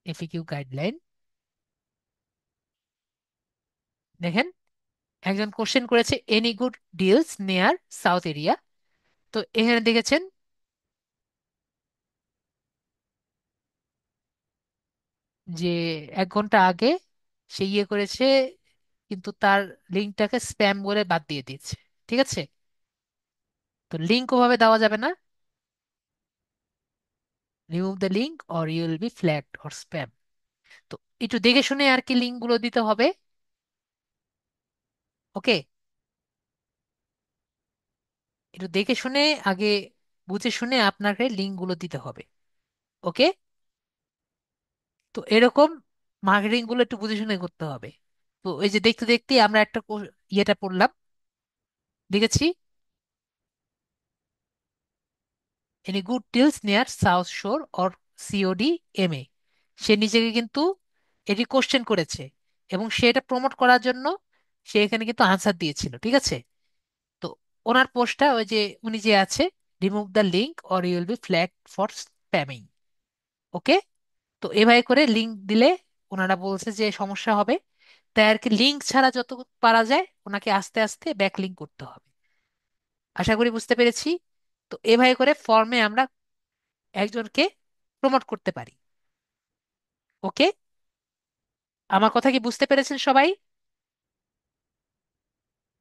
এফিকিউ গাইডলাইন। দেখেন একজন কোশ্চেন করেছে any good deals near south area. তো এখানে দেখেছেন যে 1 ঘন্টা আগে সে ইয়ে করেছে, কিন্তু তার লিঙ্কটাকে স্প্যাম বলে বাদ দিয়ে দিয়েছে। ঠিক আছে? তো লিঙ্ক ওভাবে দেওয়া যাবে না। Remove the link or you will be flagged or spam. তো একটু দেখে শুনে আর কি লিঙ্ক গুলো দিতে হবে। ওকে, একটু দেখে শুনে আগে, বুঝে শুনে আপনাকে লিঙ্ক গুলো দিতে হবে। ওকে, তো এরকম মার্কেটিং গুলো একটু বুঝে শুনে করতে হবে। তো এই যে দেখতে দেখতে আমরা একটা ইয়েটা পড়লাম, দেখেছি any good deals near south শোর অর সিওডি এম এ। সে নিজেকে কিন্তু এটি কোশ্চেন করেছে এবং সে এটা প্রমোট করার জন্য সে এখানে কিন্তু আনসার দিয়েছিল। ঠিক আছে? তো ওনার পোস্টটা ওই যে উনি যে আছে, remove the link or you will be flag for spamming. Okay, তো এভাবে করে লিঙ্ক দিলে ওনারা বলছে যে সমস্যা হবে। তাই আর কি লিঙ্ক ছাড়া যত পারা যায় ওনাকে আস্তে আস্তে ব্যাক লিঙ্ক করতে হবে। আশা করি বুঝতে পেরেছি। তো এভাবে করে ফর্মে আমরা একজনকে প্রমোট করতে পারি। ওকে, আমার কথা কি বুঝতে পেরেছেন সবাই?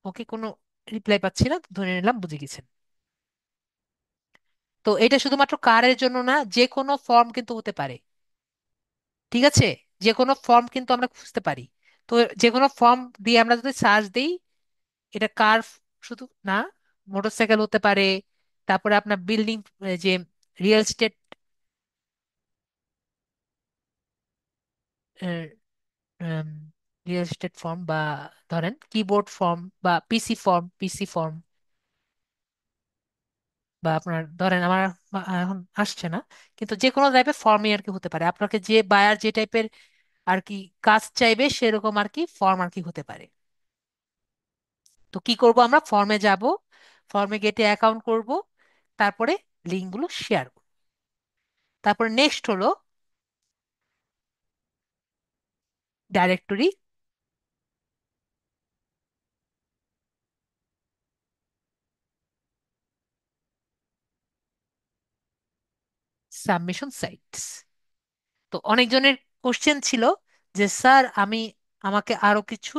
ওকে, কোনো রিপ্লাই পাচ্ছি না, তো ধরে নিলাম বুঝে গেছেন। তো এটা শুধুমাত্র কারের জন্য না, যে কোনো ফর্ম কিন্তু হতে পারে। ঠিক আছে? যে কোনো ফর্ম কিন্তু আমরা খুঁজতে পারি। তো যে কোনো ফর্ম দিয়ে আমরা যদি সার্চ দিই, এটা কার শুধু না, মোটরসাইকেল হতে পারে, তারপরে আপনার বিল্ডিং, যে real estate, real estate form, বা ধরেন কিবোর্ড ফর্ম, বা পিসি ফর্ম, বা আপনার ধরেন আমার এখন আসছে না, কিন্তু যে কোনো টাইপের ফর্মই আর কি হতে পারে, আপনাকে যে বায়ার যে টাইপের আর কি কাজ চাইবে সেরকম আর কি ফর্ম আর কি হতে পারে। তো কি করব, আমরা ফর্মে যাব, ফর্মে গেটে অ্যাকাউন্ট করব, তারপরে লিঙ্কগুলো শেয়ার করব। তারপরে নেক্সট হলো ডাইরেক্টরি সাবমিশন সাইটস। তো অনেকজনের কোশ্চেন ছিল যে স্যার আমাকে আরো কিছু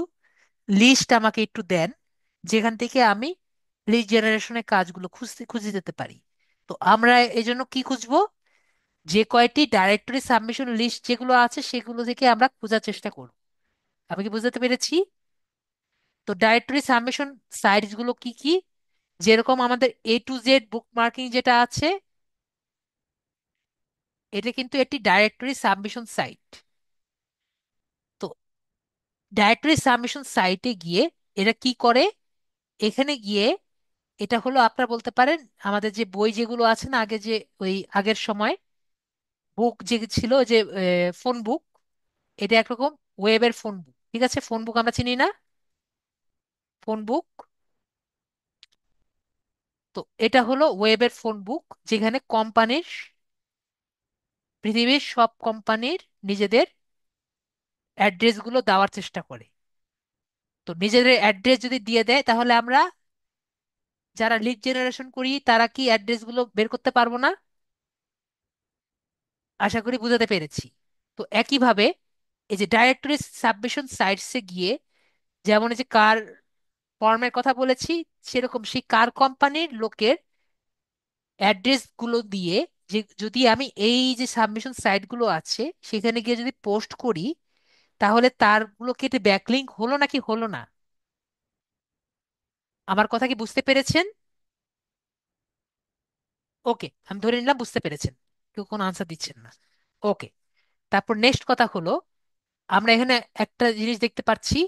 লিস্ট আমাকে একটু দেন, যেখান থেকে আমি লিড জেনারেশনের কাজগুলো খুঁজতে খুঁজে যেতে পারি। তো আমরা এই জন্য কি খুঁজবো, যে কয়টি ডাইরেক্টরি সাবমিশন লিস্ট যেগুলো আছে সেগুলো থেকে আমরা খোঁজার চেষ্টা করব। আমি কি বুঝতে পেরেছি? তো ডাইরেক্টরি সাবমিশন সাইটস গুলো কি কি, যেরকম আমাদের A to Z book marking যেটা আছে, এটা কিন্তু একটি ডাইরেক্টরি সাবমিশন সাইট। তো ডাইরেক্টরি সাবমিশন সাইটে গিয়ে এরা কি করে, এখানে গিয়ে এটা হলো আপনার বলতে পারেন আমাদের যে বই যেগুলো আছে না আগে, যে ওই আগের সময় বুক যে ছিল, যে ফোন বুক, এটা একরকম ওয়েবের ফোন বুক। ঠিক আছে, ফোন বুক আমরা চিনি না, ফোন বুক। তো এটা হলো ওয়েবের ফোন বুক, যেখানে কোম্পানির, পৃথিবীর সব কোম্পানির নিজেদের অ্যাড্রেসগুলো দেওয়ার চেষ্টা করে। তো নিজেদের অ্যাড্রেস যদি দিয়ে দেয় তাহলে আমরা যারা লিড জেনারেশন করি তারা কি অ্যাড্রেসগুলো বের করতে পারবো না? আশা করি বুঝাতে পেরেছি। তো একইভাবে এই যে ডাইরেক্টরি সাবমিশন সাইটসে গিয়ে, যেমন এই যে কার ফর্মের কথা বলেছি, সেরকম সেই কার কোম্পানির লোকের অ্যাড্রেস গুলো দিয়ে, যে যদি আমি এই যে সাবমিশন সাইট গুলো আছে সেখানে গিয়ে যদি পোস্ট করি, তাহলে তারগুলো কেটে ব্যাকলিঙ্ক হলো নাকি হলো না? আমার কথা কি বুঝতে পেরেছেন? ওকে, আমি ধরে নিলাম বুঝতে পেরেছেন, কেউ কোনো আনসার দিচ্ছেন না। ওকে, তারপর নেক্সট কথা হলো, আমরা এখানে একটা জিনিস দেখতে পাচ্ছি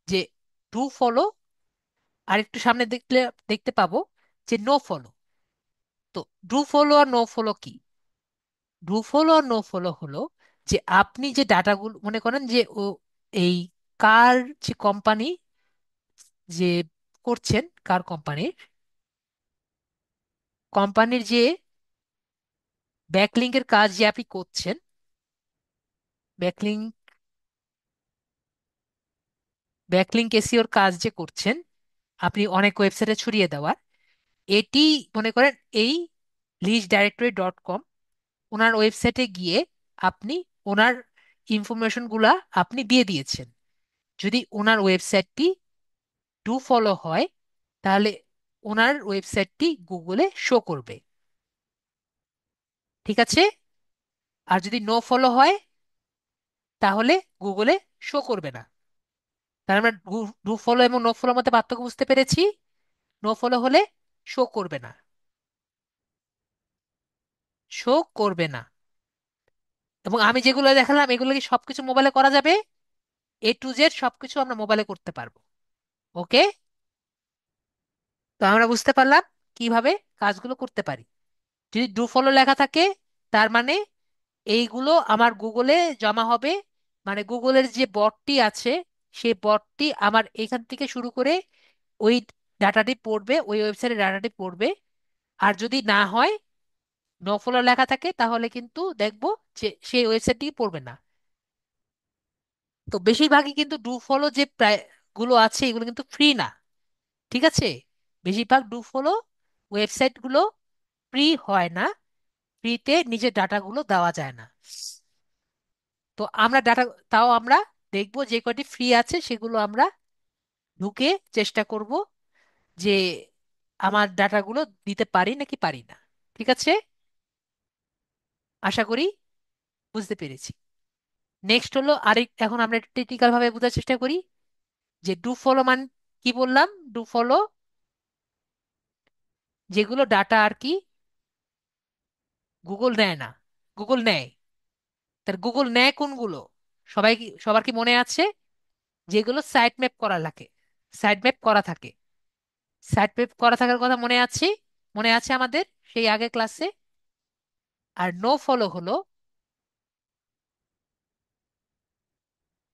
যে ডু ফলো, আর একটু সামনে দেখলে দেখতে পাবো যে নো ফলো। তো ডু ফলো আর নো ফলো কি? ডু ফলো আর নো ফলো হলো যে আপনি যে ডাটাগুলো মনে করেন যে এই কার যে কোম্পানি যে করছেন, কার কোম্পানির যে ব্যাকলিংকের কাজ যে আপনি করছেন, ব্যাকলিং ব্যাকলিংক এসিওর কাজ যে করছেন আপনি অনেক ওয়েবসাইটে ছড়িয়ে দেওয়ার, এটি মনে করেন এই listdirectory.com, ওনার ওয়েবসাইটে গিয়ে আপনি ওনার ইনফরমেশন গুলা আপনি দিয়ে দিয়েছেন। যদি ওনার ওয়েবসাইটটি ডু ফলো হয় তাহলে ওনার ওয়েবসাইটটি গুগলে শো করবে। ঠিক আছে? আর যদি নো ফলো হয় তাহলে গুগলে শো করবে না। তার আমরা ডু ফলো এবং নো ফলোর মধ্যে পার্থক্য বুঝতে পেরেছি। নো ফলো হলে শো করবে না, শো করবে না। এবং আমি যেগুলো দেখালাম এগুলো কি সবকিছু মোবাইলে করা যাবে? A to Z সবকিছু আমরা মোবাইলে করতে পারবো। ওকে, তো আমরা বুঝতে পারলাম কিভাবে কাজগুলো করতে পারি। যদি ডু ফলো লেখা থাকে তার মানে এইগুলো আমার গুগলে জমা হবে, মানে গুগলের যে বটটি আছে সেই বটটি আমার এখান থেকে শুরু করে ওই ডাটাটি পড়বে, ওই ওয়েবসাইটের ডাটাটি পড়বে। আর যদি না হয়, নো ফলো লেখা থাকে, তাহলে কিন্তু দেখবো যে সেই ওয়েবসাইটটি পড়বে না। তো বেশিরভাগই কিন্তু ডু ফলো যে প্রায় গুলো আছে এগুলো কিন্তু ফ্রি না। ঠিক আছে, বেশিরভাগ ডু ফলো ওয়েবসাইট গুলো ফ্রি হয় না, ফ্রিতে নিজের ডাটাগুলো দেওয়া যায় না। তো আমরা ডাটা, তাও আমরা দেখবো যে কয়টি ফ্রি আছে সেগুলো আমরা ঢুকে চেষ্টা করব যে আমার ডাটাগুলো দিতে পারি নাকি পারি না। ঠিক আছে, আশা করি বুঝতে পেরেছি। নেক্সট হলো আরেক, এখন আমরা টেকনিক্যাল ভাবে বোঝার চেষ্টা করি যে ডু ফলো মান কি বললাম। ডু ফলো যেগুলো ডাটা আর কি গুগল নেয় না। গুগল নেয়, তার গুগল নেয় কোনগুলো? সবার কি মনে আছে? যেগুলো সাইট ম্যাপ করা লাগে, সাইট ম্যাপ করা থাকে, সাইট ম্যাপ করা থাকার কথা মনে আছে? মনে আছে আমাদের সেই আগের ক্লাসে? আর নো ফলো হলো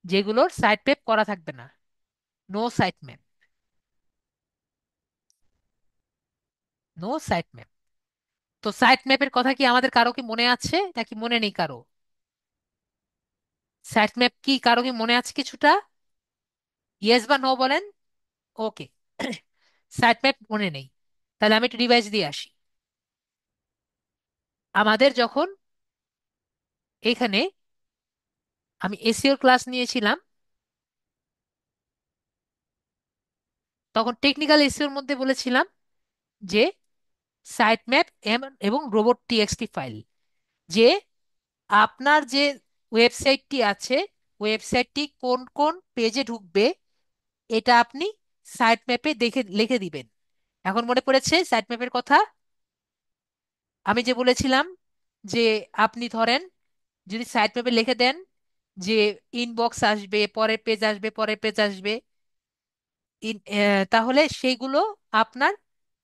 যেগুলোর সাইট ম্যাপ করা থাকবে না, no site map, no site map. তো সাইট ম্যাপের কথা কি আমাদের কারো কি মনে আছে নাকি মনে নেই কারো? সাইট ম্যাপ কি কারো কি মনে আছে কিছুটা? ইয়েস বা নো বলেন। ওকে। সাইট ম্যাপ মনে নেই, তাহলে আমি একটু রিভাইজ দিয়ে আসি। আমাদের যখন এখানে আমি এসিওর ক্লাস নিয়েছিলাম, তখন টেকনিক্যাল এসিওর মধ্যে বলেছিলাম যে সাইট ম্যাপ এবং রোবট টিএক্সটি ফাইল, যে আপনার যে ওয়েবসাইটটি আছে, ওয়েবসাইটটি কোন কোন পেজে ঢুকবে এটা আপনি সাইট ম্যাপে দেখে লিখে দিবেন। এখন মনে পড়েছে সাইট ম্যাপের কথা? আমি যে বলেছিলাম যে আপনি ধরেন যদি সাইট ম্যাপে লিখে দেন যে ইনবক্স আসবে, পরের পেজ আসবে, পরের পেজ আসবে, তাহলে সেইগুলো আপনার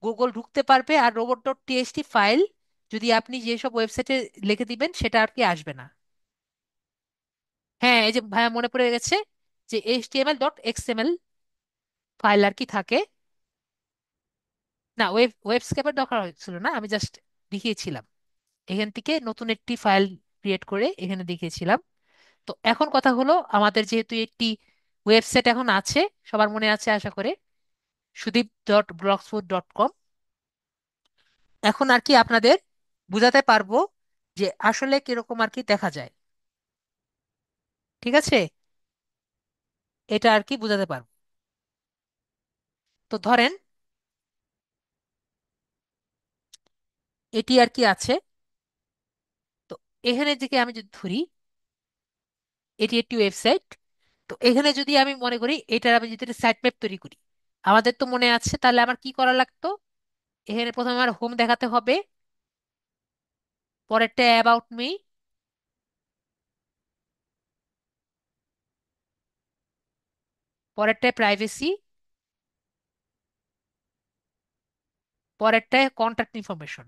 গুগল ঢুকতে পারবে, আর রোবট ডট টিএক্সটি ফাইল যদি আপনি যেসব ওয়েবসাইটে লিখে দিবেন সেটা আর কি আসবে না। হ্যাঁ, এই যে ভাইয়া মনে পড়ে গেছে যে HTML.XML ফাইল আর কি থাকে। না, ওয়েবস্কেপের দরকার হচ্ছিল না, আমি জাস্ট দেখিয়েছিলাম এখান থেকে নতুন একটি ফাইল ক্রিয়েট করে এখানে দেখিয়েছিলাম। তো এখন কথা হলো, আমাদের যেহেতু একটি ওয়েবসাইট এখন আছে, সবার মনে আছে আশা করে, sudeep.blogspot.com। এখন আর কি আপনাদের বুঝাতে পারবো যে আসলে কিরকম আর কি দেখা যায়। ঠিক আছে, এটা আর কি বুঝাতে পারবো। তো ধরেন এটি আর কি আছে। তো এখানে থেকে আমি যদি ধরি এটি একটি ওয়েবসাইট, তো এখানে যদি আমি মনে করি এটার আমি যদি সাইট ম্যাপ তৈরি করি, আমাদের তো মনে আছে তাহলে আমার কি করা লাগতো? এখানে প্রথমে আমার হোম দেখাতে হবে, পরেরটা অ্যাবাউট মি, পরেরটায় প্রাইভেসি, পরেরটায় কন্ট্যাক্ট ইনফরমেশন।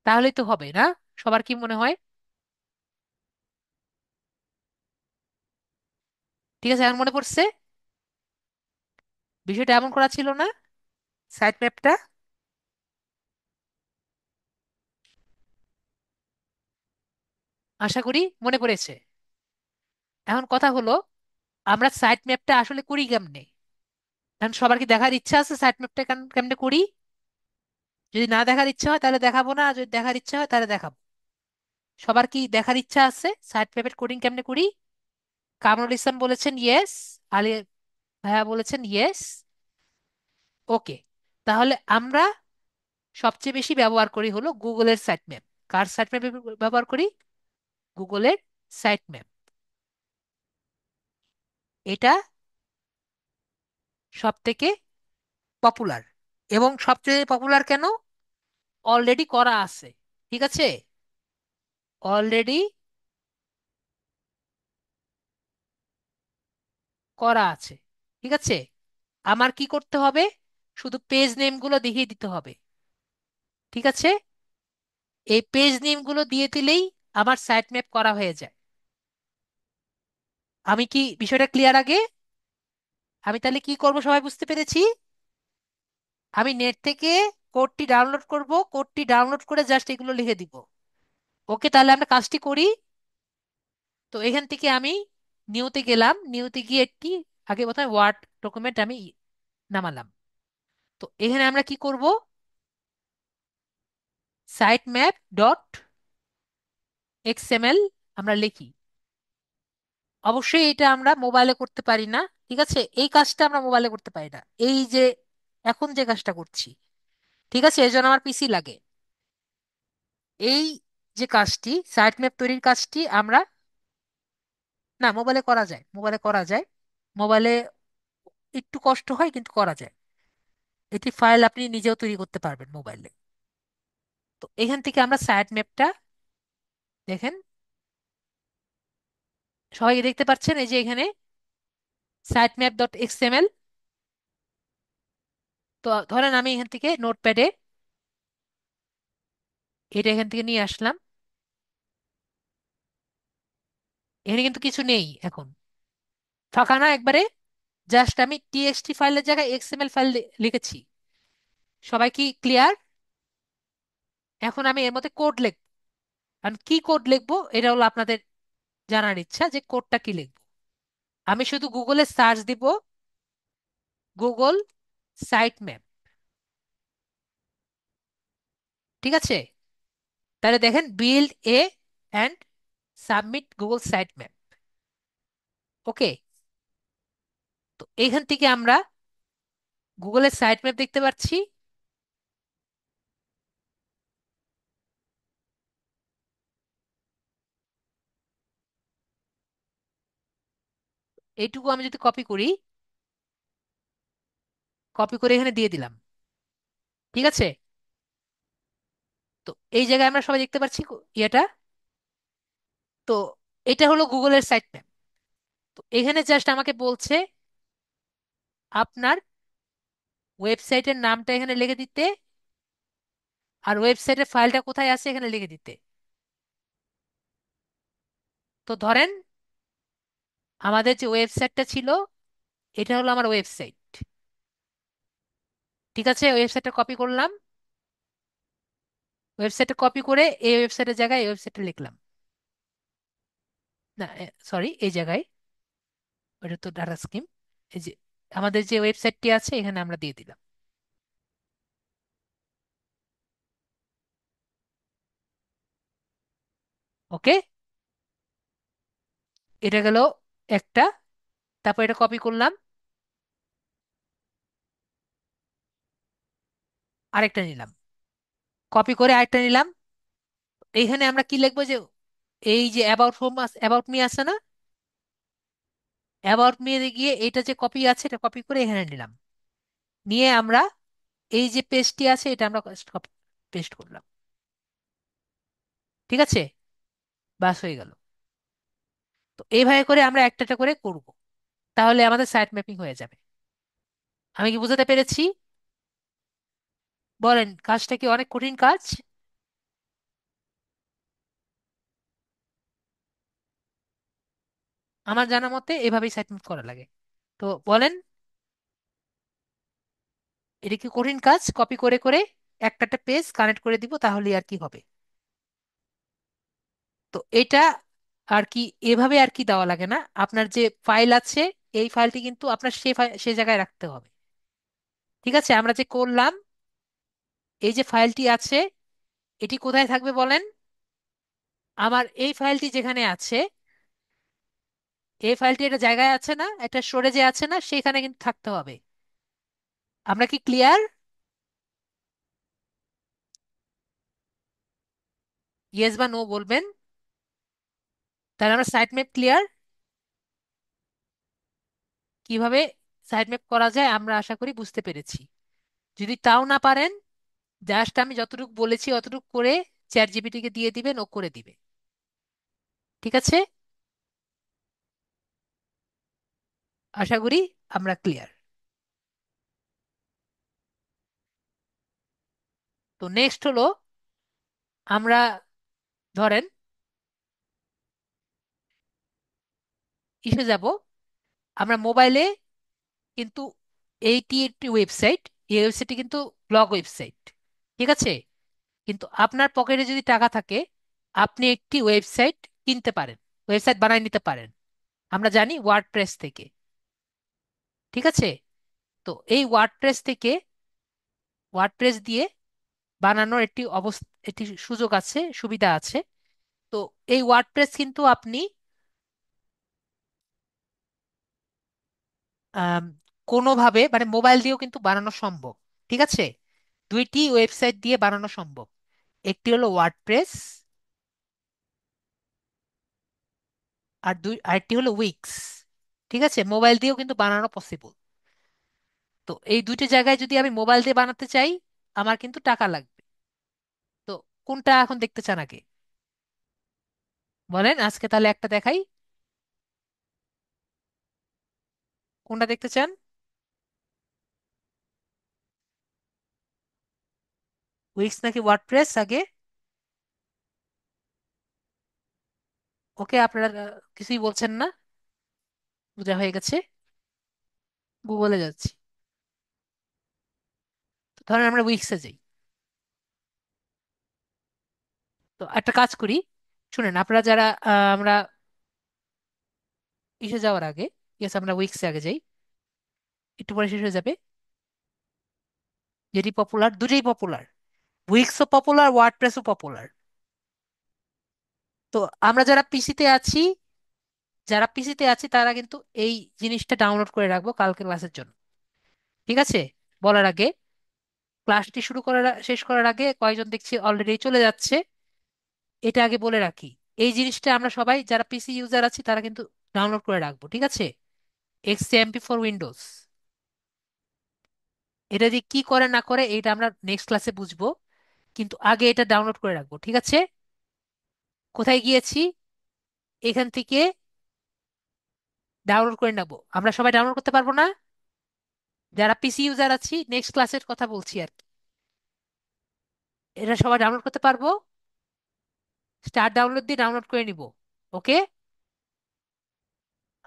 তাহলেই তো হবে না? সবার কি মনে হয়? ঠিক আছে, এখন মনে পড়ছে বিষয়টা এমন করা ছিল না সাইট ম্যাপটা? আশা করি মনে পড়েছে। এখন কথা হলো আমরা সাইট ম্যাপটা আসলে করি কেমনে? এখন সবার কি দেখার ইচ্ছা আছে সাইট ম্যাপটা কেমনে করি? যদি না দেখার ইচ্ছা হয় তাহলে দেখাবো না, আর যদি দেখার ইচ্ছা হয় তাহলে দেখাবো। সবার কি দেখার ইচ্ছা আছে সাইট ম্যাপের কোডিং কেমনে করি? কামরুল ইসলাম বলেছেন ইয়েস, আলী ভাইয়া বলেছেন ইয়েস। ওকে, তাহলে আমরা সবচেয়ে বেশি ব্যবহার করি হলো গুগলের সাইট ম্যাপ। কার সাইট ম্যাপ ব্যবহার করি? গুগলের সাইট ম্যাপ। এটা সব থেকে পপুলার, এবং সবচেয়ে পপুলার কেন? অলরেডি করা আছে। ঠিক আছে, অলরেডি করা আছে। ঠিক আছে, আমার কি করতে হবে? শুধু পেজ নেমগুলো দেখিয়ে দিতে হবে। ঠিক আছে, এই পেজ নেমগুলো দিয়ে দিলেই আমার সাইট ম্যাপ করা হয়ে যায়। আমি কি বিষয়টা ক্লিয়ার আগে? আমি তাহলে কি করব সবাই বুঝতে পেরেছি? আমি নেট থেকে কোডটি ডাউনলোড করব, কোডটি ডাউনলোড করে জাস্ট এগুলো লিখে দিব। ওকে, তাহলে আমরা কাজটি করি। তো এখান থেকে আমি নিউতে গেলাম, নিউতে গিয়ে একটি আগে প্রথমে ওয়ার্ড ডকুমেন্ট আমি নামালাম। তো এখানে আমরা কি করব? সাইট ম্যাপ ডট এক্সএমএল আমরা লিখি। অবশ্যই এটা আমরা মোবাইলে করতে পারি না। ঠিক আছে, এই কাজটা আমরা মোবাইলে করতে পারি না, এই যে এখন যে কাজটা করছি। ঠিক আছে, এই জন্য আমার পিসি লাগে। এই যে কাজটি, সাইট ম্যাপ তৈরির কাজটি আমরা না, মোবাইলে করা যায়, মোবাইলে করা যায়। মোবাইলে একটু কষ্ট হয় কিন্তু করা যায়। এটি ফাইল আপনি নিজেও তৈরি করতে পারবেন মোবাইলে। তো এখান থেকে আমরা সাইট ম্যাপটা দেখেন, সবাই দেখতে পাচ্ছেন এই যে এখানে সাইট ম্যাপ ডট এক্সএমএল। তো ধরেন আমি এখান থেকে নোটপ্যাডে এটা এখান থেকে নিয়ে আসলাম। এখানে কিন্তু কিছু নেই এখন, ফাঁকা না একবারে। জাস্ট আমি টিএক্সটি ফাইলের জায়গায় এক্সএমএল ফাইল লিখেছি। সবাই কি ক্লিয়ার? এখন আমি এর মধ্যে কোড লিখব। কারণ কি কোড লিখবো এটা হলো আপনাদের জানার ইচ্ছা, যে কোডটা কি লিখবো। আমি শুধু গুগলে সার্চ দিব, গুগল সাইট ম্যাপ। ঠিক আছে? তাহলে দেখেন build a and submit Google site map. Okay. তো এইখান থেকে আমরা গুগলের সাইট ম্যাপ দেখতে পাচ্ছি। এইটুকু আমি যদি কপি করি, কপি করে এখানে দিয়ে দিলাম। ঠিক আছে? তো এই জায়গায় আমরা সবাই দেখতে পাচ্ছি ইয়েটা। তো এটা হলো গুগলের সাইট ম্যাপ। তো এখানে জাস্ট আমাকে বলছে আপনার ওয়েবসাইটের নামটা এখানে লিখে দিতে, আর ওয়েবসাইটের ফাইলটা কোথায় আছে এখানে লিখে দিতে। তো ধরেন আমাদের যে ওয়েবসাইটটা ছিল, এটা হলো আমার ওয়েবসাইট। ঠিক আছে? ওয়েবসাইটটা কপি করলাম। ওয়েবসাইটে কপি করে এই ওয়েবসাইটের জায়গায় এই ওয়েবসাইটে লিখলাম। না, সরি, এই জায়গায়, ওটা তো ডাটা স্কিম। এই যে আমাদের যে ওয়েবসাইটটি আছে এখানে আমরা দিয়ে দিলাম। ওকে। এটা গেল একটা। তারপর এটা কপি করলাম, আরেকটা নিলাম, কপি করে আরেকটা নিলাম। এইখানে আমরা কি লিখবো, যে এই যে অ্যাবাউট হোম, অ্যাবাউট মি আছে না, অ্যাবাউট মি গিয়ে এটা যে কপি আছে এটা কপি করে এখানে নিলাম। নিয়ে আমরা এই যে পেজটি আছে এটা আমরা পেস্ট করলাম। ঠিক আছে? বাস হয়ে গেল। তো এইভাবে করে আমরা একটা একটা করে করব, তাহলে আমাদের সাইট ম্যাপিং হয়ে যাবে। আমি কি বুঝাতে পেরেছি? বলেন, কাজটা কি অনেক কঠিন কাজ? আমার জানা মতে এভাবেই সাইট ম্যাপ করা লাগে। তো বলেন, এটা কি কঠিন কাজ? কপি করে করে একটা একটা পেজ কানেক্ট করে দিব, তাহলে আর কি হবে। তো এটা আর কি, এভাবে আর কি দেওয়া লাগে না। আপনার যে ফাইল আছে এই ফাইলটি কিন্তু আপনার সে জায়গায় রাখতে হবে। ঠিক আছে? আমরা যে করলাম, এই যে ফাইলটি আছে এটি কোথায় থাকবে বলেন? আমার এই ফাইলটি যেখানে আছে, এই ফাইলটি একটা জায়গায় আছে না, একটা স্টোরেজে আছে না, সেখানে কিন্তু থাকতে হবে। আমরা কি ক্লিয়ার? ইয়েস বা নো বলবেন। তাহলে আমরা সাইট ম্যাপ ক্লিয়ার। কিভাবে সাইট ম্যাপ করা যায় আমরা আশা করি বুঝতে পেরেছি। যদি তাও না পারেন, জাস্ট আমি যতটুকু বলেছি অতটুকু করে চ্যাট জিপিটিকে দিয়ে দিবেন, ও করে দিবে। ঠিক আছে? আশা করি আমরা ক্লিয়ার। তো নেক্সট হলো, আমরা ধরেন ইসে যাব, আমরা মোবাইলে কিন্তু এইটি একটি ওয়েবসাইট, এই ওয়েবসাইটটি কিন্তু ব্লগ ওয়েবসাইট। ঠিক আছে? কিন্তু আপনার পকেটে যদি টাকা থাকে, আপনি একটি ওয়েবসাইট কিনতে পারেন, ওয়েবসাইট বানিয়ে নিতে পারেন। আমরা জানি ওয়ার্ডপ্রেস থেকে। ঠিক আছে? তো এই ওয়ার্ডপ্রেস থেকে, ওয়ার্ডপ্রেস দিয়ে বানানোর একটি একটি সুযোগ আছে, সুবিধা আছে। তো এই ওয়ার্ডপ্রেস কিন্তু আপনি আম, কোনোভাবে মানে মোবাইল দিয়েও কিন্তু বানানো সম্ভব। ঠিক আছে? দুইটি ওয়েবসাইট দিয়ে বানানো সম্ভব। একটি হলো ওয়ার্ডপ্রেস, আর আরেকটি হলো উইক্স। ঠিক আছে, মোবাইল দিয়েও কিন্তু বানানো পসিবল। তো এই দুইটা জায়গায় যদি আমি মোবাইল দিয়ে বানাতে চাই, আমার কিন্তু টাকা লাগবে। তো কোনটা এখন দেখতে চান আগে বলেন, আজকে তাহলে একটা দেখাই। কোনটা দেখতে চান? উইক্স নাকি ওয়ার্ডপ্রেস আগে? ওকে, আপনারা কিছুই বলছেন না, বোঝা হয়ে গেছে। গুগলে যাচ্ছি। তো ধরেন আমরা উইক্সে যাই। তো একটা কাজ করি, শুনেন আপনারা যারা আমরা ইসে যাওয়ার আগে, ঠিক আছে, আমরা উইক্সে আগে যাই, একটু পরে শেষ হয়ে যাবে। যেটি পপুলার, দুটোই পপুলার, উইক্সও পপুলার, ওয়ার্ডপ্রেসও পপুলার। তো আমরা যারা পিসিতে আছি তারা কিন্তু এই জিনিসটা ডাউনলোড করে রাখবো কালকের ক্লাসের জন্য। ঠিক আছে, বলার আগে, ক্লাসটি শেষ করার আগে কয়েকজন দেখছি অলরেডি চলে যাচ্ছে, এটা আগে বলে রাখি। এই জিনিসটা আমরা সবাই যারা পিসি ইউজার আছি তারা কিন্তু ডাউনলোড করে রাখবো, ঠিক আছে? XMP for Windows. এটা যে কি করে না করে এটা আমরা নেক্সট ক্লাসে বুঝবো, কিন্তু আগে এটা ডাউনলোড করে রাখবো, ঠিক আছে? কোথায় গিয়েছি? এখান থেকে ডাউনলোড করে নেবো। আমরা সবাই ডাউনলোড করতে পারবো না, যারা পিসি ইউজার আছি, নেক্সট ক্লাসের কথা বলছি আর কি। এটা সবাই ডাউনলোড করতে পারবো, স্টার ডাউনলোড দিয়ে ডাউনলোড করে নিব। ওকে?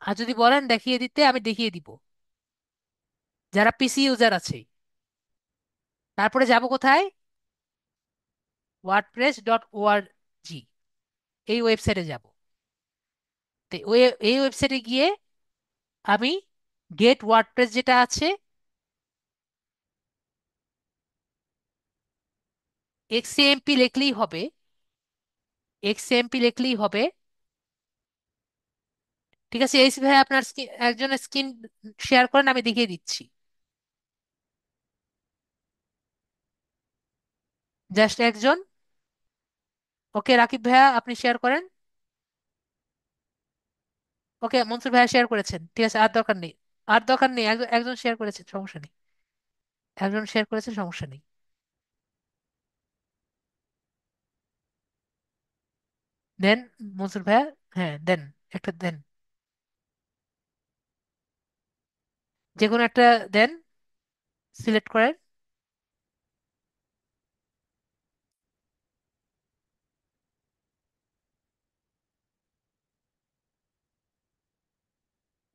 আর যদি বলেন দেখিয়ে দিতে, আমি দেখিয়ে দিব, যারা পিসি ইউজার আছে। তারপরে যাব কোথায়? wordpress.org, এই ওয়েবসাইটে যাব। তো এই ওয়েবসাইটে গিয়ে আমি গেট ওয়ার্ডপ্রেস যেটা আছে, এক্সএমপি লিখলেই হবে, এক্সএমপি লিখলেই হবে। ঠিক আছে, এই ভাই আপনার একজন স্ক্রিন শেয়ার করেন, আমি দেখিয়ে দিচ্ছি। জাস্ট একজন। ওকে, রাকিব ভাইয়া আপনি শেয়ার করেন। ওকে, মনসুর ভাইয়া শেয়ার করেছেন, ঠিক আছে, আর দরকার নেই। আর দরকার নেই, একজন একজন শেয়ার করেছেন, সমস্যা নেই। একজন শেয়ার করেছেন, সমস্যা নেই। দেন মনসুর ভাইয়া, হ্যাঁ দেন, একটা দেন, যে কোনো একটা দেন, সিলেক্ট করেন।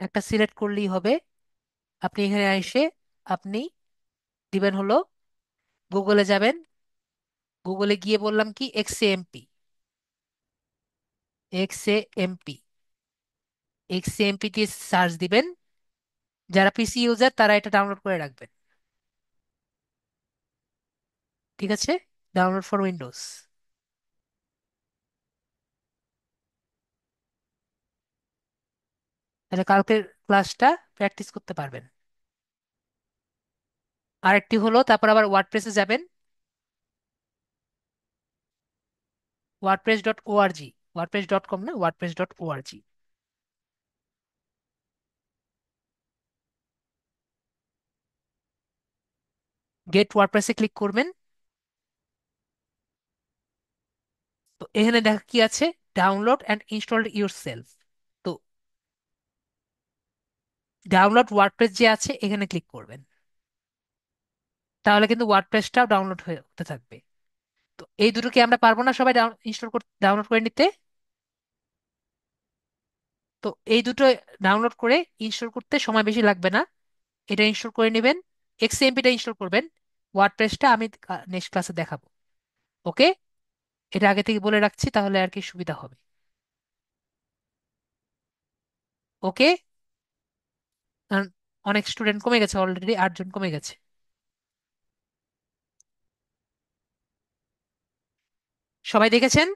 একটা সিলেক্ট করলেই হবে। আপনি এখানে এসে আপনি দিবেন হলো, গুগলে যাবেন, গুগলে গিয়ে বললাম কি এক্সএমপি, এক্সএমপি, এক্সএমপি দিয়ে সার্চ দিবেন। যারা পিসি ইউজার তারা এটা ডাউনলোড করে রাখবেন, ঠিক আছে? Download for Windows. তাহলে কালকের ক্লাসটা প্র্যাকটিস করতে পারবেন। আরেকটি হলো, তারপর আবার ওয়ার্ডপ্রেসে যাবেন, wordpress.org, wordpress.com না, wordpress.org। গেট ওয়ার্ডপ্রেসে ক্লিক করবেন। তো এখানে দেখা কি আছে, download and install your self. তো ডাউনলোড ওয়ার্ডপ্রেস যে আছে এখানে ক্লিক করবেন, তাহলে কিন্তু ওয়ার্ডপ্রেসটাও ডাউনলোড হতে থাকবে। তো এই দুটো কি আমরা পারবো না সবাই ডাউনলোড করে নিতে? তো এই দুটো ডাউনলোড করে ইনস্টল করতে সময় বেশি লাগবে না। এটা ইনস্টল করে নেবেন, এক্সএমপিটা ইনস্টল করবেন, ওয়ার্ডপ্রেসটা আমি নেক্সট ক্লাসে দেখাবো। ওকে, এটা আগে থেকে বলে রাখছি, তাহলে আর কি সুবিধা হবে। ওকে, কারণ অনেক স্টুডেন্ট কমে গেছে, অলরেডি 8 জন কমে গেছে। সবাই দেখেছেন?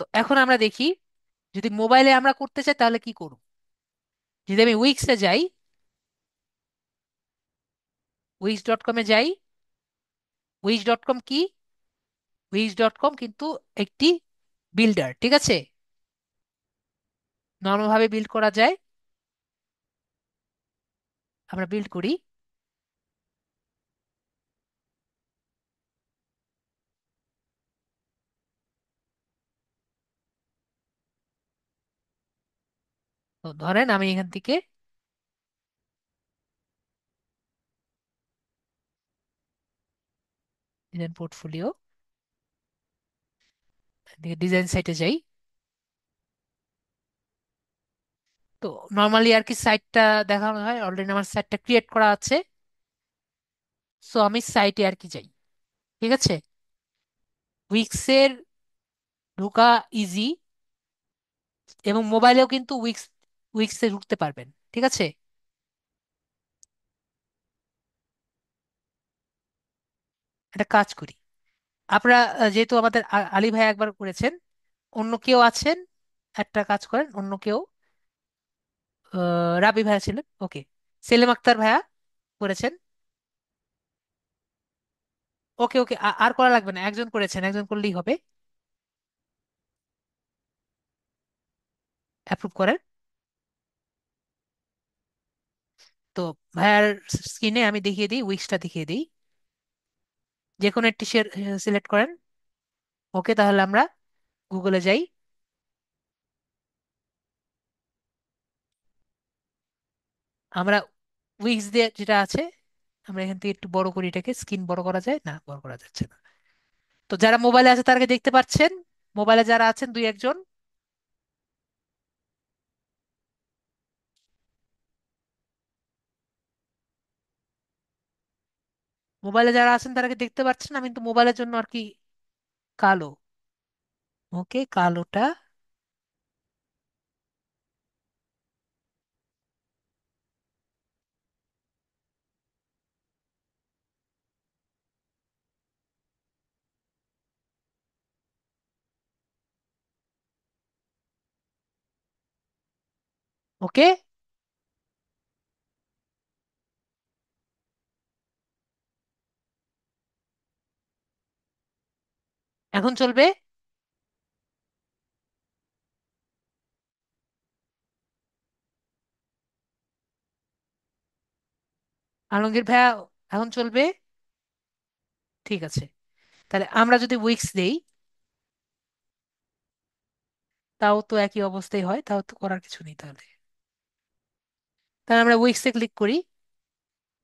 তো এখন আমরা দেখি, যদি মোবাইলে আমরা করতে চাই তাহলে কি করব। যদি আমি উইক্সে যাই, উইক্স.কমে যাই, উইক্স.কম কি? উইক্স.কম কিন্তু একটি বিল্ডার, ঠিক আছে? নর্মাল ভাবে বিল্ড করা যায়। আমরা বিল্ড করি। তো ধরেন আমি এখান থেকে ডিজাইন পোর্টফোলিও ডিজাইন সাইটে যাই। তো নর্মালি আর কি সাইটটা দেখানো হয়, অলরেডি আমার সাইটটা ক্রিয়েট করা আছে। সো আমি সাইটে আর কি যাই। ঠিক আছে। উইক্সের ঢোকা ইজি, এবং মোবাইলেও কিন্তু উইক্সে ঢুকতে পারবেন। ঠিক আছে। একটা কাজ করি, আপনারা যেহেতু আমাদের আলী ভাই একবার করেছেন, অন্য কেউ আছেন, একটা কাজ করেন, অন্য কেউ রাবি ভাইয়া ছিলেন, ওকে, সেলিম আক্তার ভাইয়া করেছেন। ওকে ওকে, আর করা লাগবে না, একজন করেছেন, একজন করলেই হবে। অ্যাপ্রুভ করেন। তো ভাইয়ার স্ক্রিনে আমি দেখিয়ে দিই, উইক্সটা দেখিয়ে দিই। যে কোনো একটি সিলেক্ট করেন। ওকে, তাহলে আমরা গুগলে যাই। আমরা উইক্স দিয়ে যেটা আছে, আমরা এখান থেকে একটু বড় করি, এটাকে স্ক্রিন বড় করা যায় না, বড় করা যাচ্ছে না। তো যারা মোবাইলে আছে তাদেরকে দেখতে পাচ্ছেন, মোবাইলে যারা আছেন দুই একজন, মোবাইলে যারা আছেন তাদেরকে দেখতে পাচ্ছেন, আমি কিন্তু মোবাইলের জন্য আর কি কালো। ওকে, কালোটা। ওকে, এখন চলবে। আলমগীর ভাইয়া, এখন চলবে। ঠিক আছে। তাহলে আমরা যদি উইক্স দেই, তাও তো একই অবস্থায় হয়, তাও তো করার কিছু নেই তাহলে। তাহলে আমরা উইক্সে ক্লিক করি।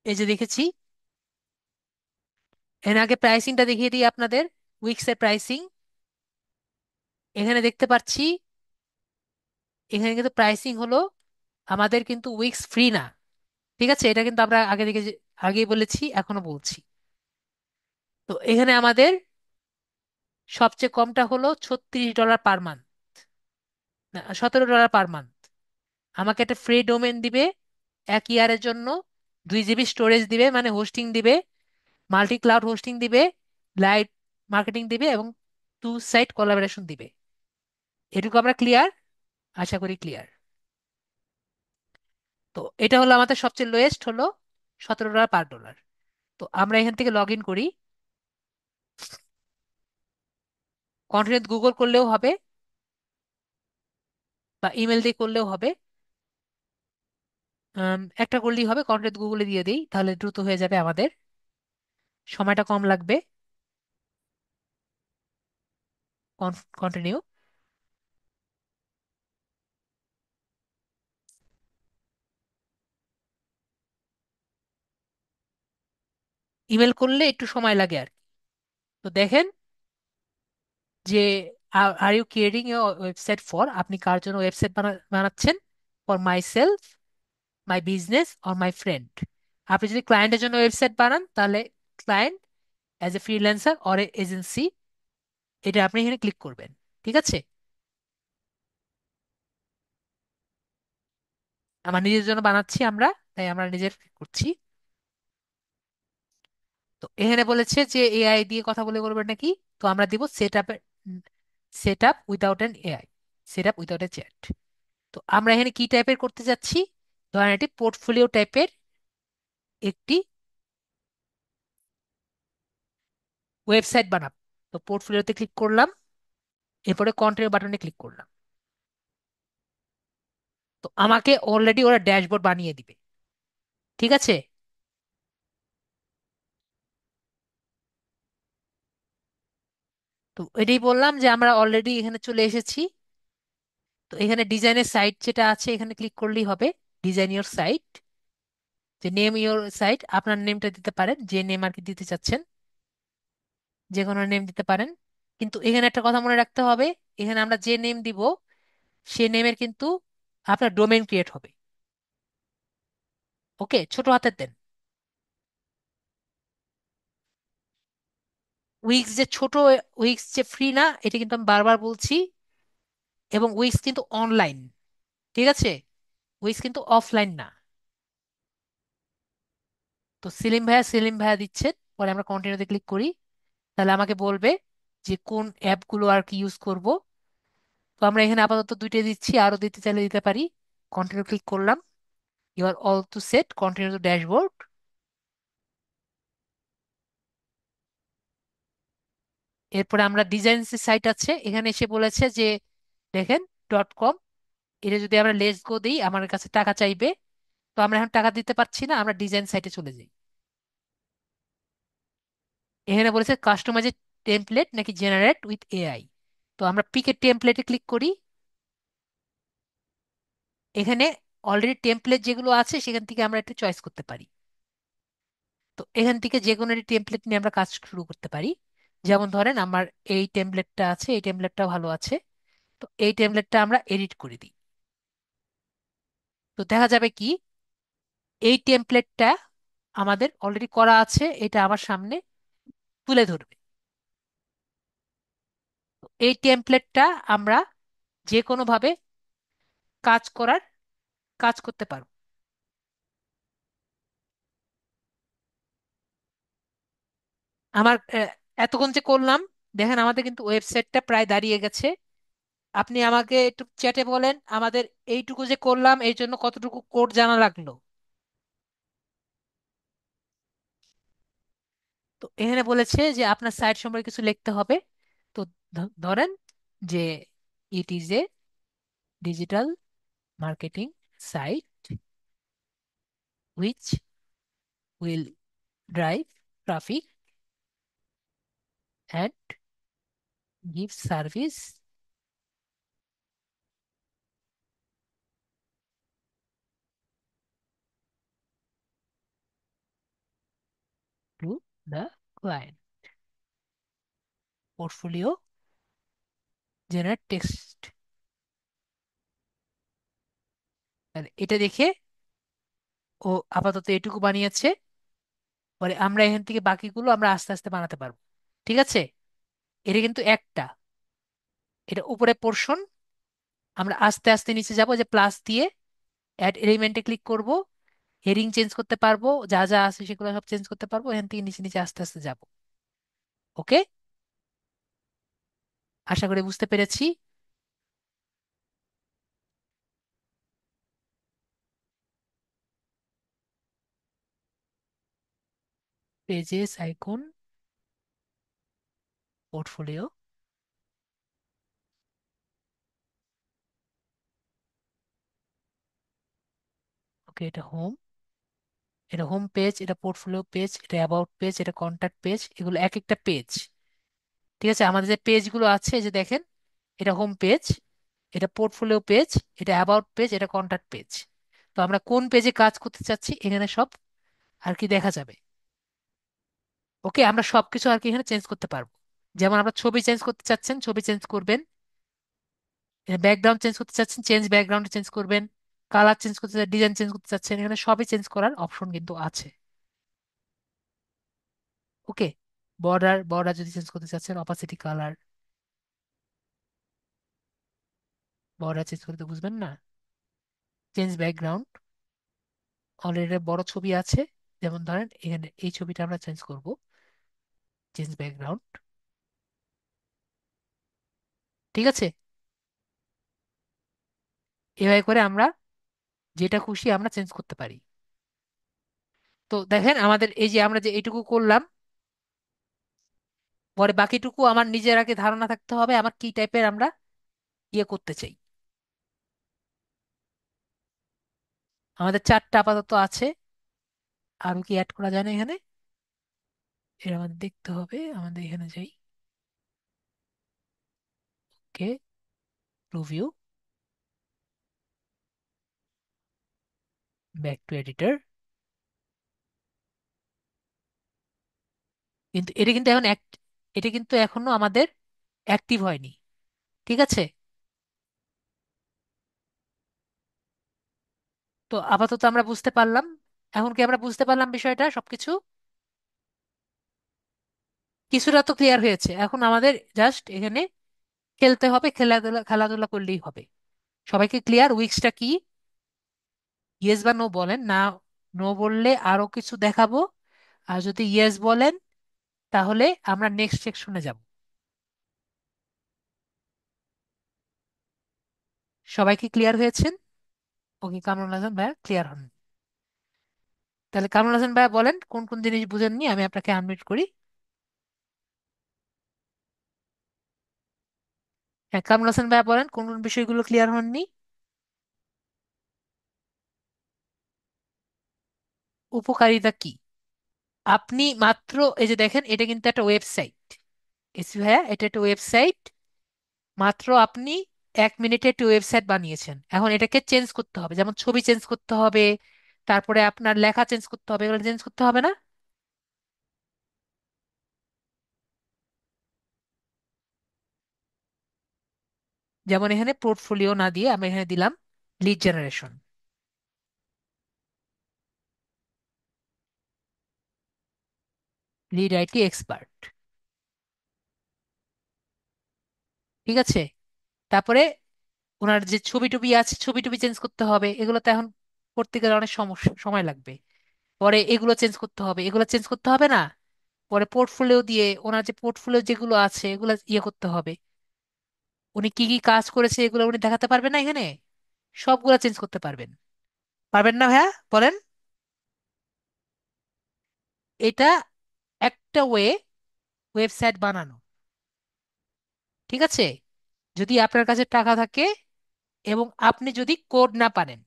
এই যে দেখেছি। এর আগে প্রাইসিংটা দেখিয়ে দিই আপনাদের। উইক্সের প্রাইসিং এখানে দেখতে পাচ্ছি। এখানে কিন্তু প্রাইসিং হলো, আমাদের কিন্তু উইক্স ফ্রি না। ঠিক আছে, এটা কিন্তু আমরা আগে থেকে আগেই বলেছি, এখনো বলছি। তো এখানে আমাদের সবচেয়ে কমটা হলো $36 পার মান্থ, না $17 পার মান্থ। আমাকে একটা ফ্রি ডোমেন দিবে 1 ইয়ারের জন্য, 2 GB স্টোরেজ দিবে, মানে হোস্টিং দিবে, মাল্টি ক্লাউড হোস্টিং দিবে, লাইভ মার্কেটিং দিবে, এবং টু সাইট কোলাবোরেশন দিবে। এটুকু আমরা ক্লিয়ার? আশা করি ক্লিয়ার। তো এটা হলো আমাদের সবচেয়ে লোয়েস্ট হলো $17 পার ডলার। তো আমরা এখান থেকে লগ ইন করি। কন্টিনিউ গুগল করলেও হবে, বা ইমেল দিয়ে করলেও হবে। একটা করলেই হবে, কন্টিনিউ গুগলে দিয়ে দিই, তাহলে দ্রুত হয়ে যাবে আমাদের, সময়টা কম লাগবে। কন্টিনিউ। ইমেল করলে একটু সময় লাগে আর কি। তো দেখেন যে, are you creating a website for, আপনি কার জন্য ওয়েবসাইট বানাচ্ছেন? For myself, my business, or my friend. আপনি যদি ক্লায়েন্টের জন্য ওয়েবসাইট বানান, তাহলে client, as a freelancer or agency, এটা আপনি এখানে ক্লিক করবেন। ঠিক আছে। আমার নিজের জন্য বানাচ্ছি আমরা, তাই আমরা নিজের করছি। তো এখানে বলেছে যে এআই দিয়ে কথা বলে করবেন নাকি। তো আমরা দিব set up without an AI, set up without a chat. তো আমরা এখানে কি টাইপের করতে যাচ্ছি? ধরেন এটি পোর্টফোলিও টাইপের একটি ওয়েবসাইট বানাবো। তো পোর্টফোলিওতে ক্লিক করলাম, এরপরে কন্টিনিউ বাটনে ক্লিক করলাম। তো আমাকে অলরেডি ওরা ড্যাশবোর্ড বানিয়ে দিবে। ঠিক আছে। তো এটাই বললাম যে আমরা অলরেডি এখানে চলে এসেছি। তো এখানে ডিজাইনের সাইট যেটা আছে এখানে ক্লিক করলেই হবে। ডিজাইন ইওর সাইট, যে নেম ইওর সাইট, আপনার নেমটা দিতে পারেন, যে নেম আর কি দিতে চাচ্ছেন, যে কোনো নেম দিতে পারেন। কিন্তু এখানে একটা কথা মনে রাখতে হবে, এখানে আমরা যে নেম দিব সে নেমের কিন্তু আপনার ডোমেইন ক্রিয়েট হবে। ওকে, ছোট হাতের দেন। উইক্স যে ছোট, উইক্স যে ফ্রি না, এটা কিন্তু আমি বারবার বলছি। এবং উইক্স কিন্তু অনলাইন, ঠিক আছে, উইক্স কিন্তু অফলাইন না। তো সেলিম ভাইয়া দিচ্ছেন, পরে আমরা কন্টিনিউতে ক্লিক করি, তাহলে আমাকে বলবে যে কোন অ্যাপগুলো আর কি ইউজ করব। তো আমরা এখানে আপাতত দুইটাই দিচ্ছি, আরো দিতে চাইলে দিতে পারি। কন্টিনিউ ক্লিক করলাম। You are all to set, continue to dashboard. এরপরে আমরা ডিজাইন সাইট আছে এখানে এসে বলেছে যে দেখেন .com, এটা যদি আমরা লেটস গো দিই আমার কাছে টাকা চাইবে। তো আমরা এখন টাকা দিতে পারছি না, আমরা ডিজাইন সাইটে চলে যাই। এখানে বলেছে কাস্টমাইজ টেমপ্লেট নাকি জেনারেট উইথ এআই। তো আমরা পিকের টেমপ্লেটে ক্লিক করি। এখানে অলরেডি টেমপ্লেট যেগুলো আছে সেখান থেকে আমরা একটা চয়েস করতে পারি। তো এখান থেকে যে কোনো একটি টেমপ্লেট নিয়ে আমরা কাজ শুরু করতে পারি। যেমন ধরেন আমার এই টেমপ্লেটটা আছে, এই টেমপ্লেটটা ভালো আছে। তো এই টেমপ্লেটটা আমরা এডিট করে দিই। তো দেখা যাবে কি, এই টেমপ্লেটটা আমাদের অলরেডি করা আছে, এটা আমার সামনে তুলে ধরবে। তো এই টেমপ্লেটটা আমরা যে কোনো ভাবে কাজ করার কাজ করতে পারবো। আমার এতক্ষণ যে করলাম, দেখেন আমাদের কিন্তু ওয়েবসাইটটা প্রায় দাঁড়িয়ে গেছে। আপনি আমাকে একটু চ্যাটে বলেন আমাদের এইটুকু যে করলাম এই জন্য কতটুকু কোড জানা লাগলো। তো এখানে বলেছে যে আপনার সাইট সম্পর্কে কিছু লিখতে হবে। তো ধরেন যে it is a digital marketing site which will drive traffic and give service to the client, portfolio generate text. এটা দেখে ও আপাতত এটুকু বানিয়েছে। পরে আমরা এখান থেকে বাকিগুলো আমরা আস্তে আস্তে বানাতে পারবো। ঠিক আছে। এটা কিন্তু একটা, এটা উপরে পোর্শন। আমরা আস্তে আস্তে নিচে যাব, যে প্লাস দিয়ে অ্যাড এলিমেন্টে ক্লিক করব। হেডিং চেঞ্জ করতে পারবো, যা যা আছে সেগুলো সব চেঞ্জ করতে পারবো, এখান থেকে নিচে নিচে আস্তে আস্তে যাব। ওকে, আশা করি বুঝতে পেরেছি। Pages icon, portfolio. ওকে, এটা হোম, এটা হোম পেজ, এটা পোর্টফোলিও পেজ, এটা অ্যাবাউট পেজ, এটা কন্ট্যাক্ট পেজ, এগুলো এক একটা পেজ। ঠিক আছে, আমাদের যে পেজগুলো আছে এই যে দেখেন, এটা হোম পেজ, এটা পোর্টফোলিও পেজ, এটা অ্যাবাউট পেজ, এটা কন্ট্যাক্ট পেজ। তো আমরা কোন পেজে কাজ করতে চাচ্ছি এখানে সব আর কি দেখা যাবে। ওকে, আমরা সবকিছু আর কি এখানে চেঞ্জ করতে পারবো। যেমন আমরা ছবি চেঞ্জ করতে চাচ্ছেন, ছবি চেঞ্জ করবেন। ব্যাকগ্রাউন্ড চেঞ্জ করতে চাচ্ছেন, চেঞ্জ ব্যাকগ্রাউন্ড চেঞ্জ করবেন। কালার চেঞ্জ করতে চাচ্ছেন, ডিজাইন চেঞ্জ করতে চাচ্ছেন, এখানে সবই চেঞ্জ করার অপশন কিন্তু আছে। ওকে, বর্ডার বর্ডার যদি চেঞ্জ করতে চাচ্ছেন, অপাসিটি, কালার, বর্ডার চেঞ্জ করতে বুঝবেন না। চেঞ্জ ব্যাকগ্রাউন্ড, অলরেডি বড় ছবি আছে, যেমন ধরেন এখানে এই ছবিটা আমরা চেঞ্জ করব। Change background. ঠিক আছে, এভাবে করে আমরা যেটা খুশি আমরা চেঞ্জ করতে পারি। তো দেখেন আমাদের এই যে আমরা যে এইটুকু করলাম, পরে বাকিটুকু আমার নিজের আগে ধারণা থাকতে হবে আমার কি টাইপের আমরা ইয়ে করতে চাই। আমাদের চারটা আপাতত আছে। আরো কি অ্যাড করা যায় না এখানে? এটা আমাদের দেখতে হবে। আমাদের এখানে যাই। ওকে, প্রিভিউ, ব্যাক টু এডিটর। কিন্তু এটা কিন্তু এখন এটা কিন্তু এখনো আমাদের অ্যাক্টিভ হয়নি। ঠিক আছে, তো আপাতত আমরা বুঝতে পারলাম। এখন কি আমরা বুঝতে পারলাম বিষয়টা সবকিছু? কিছুটা তো ক্লিয়ার হয়েছে। এখন আমাদের জাস্ট এখানে খেলতে হবে, খেলাধুলা খেলাধুলা করলেই হবে। সবাইকে ক্লিয়ার উইক্সটা কি? ইয়েস বা নো বলেন না। নো বললে আরো কিছু দেখাবো, আর যদি ইয়েস বলেন তাহলে আমরা নেক্সট সেকশনে যাব। সবাই কি ক্লিয়ার হয়েছেন? ওকে, কামরুল হাসান ভাইয়া ক্লিয়ার হন। তাহলে কামরুল হাসান ভাইয়া বলেন কোন কোন জিনিস বুঝেননি, আমি আপনাকে আনমিউট করি। হ্যাঁ, কামরুল হাসান ভাইয়া বলেন কোন কোন বিষয়গুলো ক্লিয়ার হননি। উপকারিতা কি? আপনি মাত্র এই যে দেখেন, এটা কিন্তু একটা ওয়েবসাইট। এসি ভাইয়া, এটা একটা ওয়েবসাইট। মাত্র আপনি 1 মিনিটে একটি ওয়েবসাইট বানিয়েছেন। এখন এটাকে চেঞ্জ করতে হবে, যেমন ছবি চেঞ্জ করতে হবে, তারপরে আপনার লেখা চেঞ্জ করতে হবে, এগুলো চেঞ্জ করতে হবে না? যেমন এখানে পোর্টফোলিও না দিয়ে আমি এখানে দিলাম lead generation, lead IT expert. ঠিক আছে, তারপরে ওনার যে ছবি টবি আছে, ছবি টবি চেঞ্জ করতে হবে, এগুলো তো এখন করতে গেলে অনেক সমস্যা, সময় লাগবে। পরে এগুলো চেঞ্জ করতে হবে, এগুলো চেঞ্জ করতে হবে না? পরে পোর্টফোলিও দিয়ে ওনার যে পোর্টফোলিও যেগুলো আছে এগুলো ইয়ে করতে হবে। উনি কি কি কাজ করেছে এগুলো উনি দেখাতে পারবেন না এখানে? সবগুলা চেঞ্জ করতে পারবেন। পারবেন না ভাইয়া বলেন? এটা একটা ওয়েবসাইট বানানো। ঠিক আছে, যদি আপনার কাছে টাকা থাকে এবং আপনি যদি কোড না পারেন।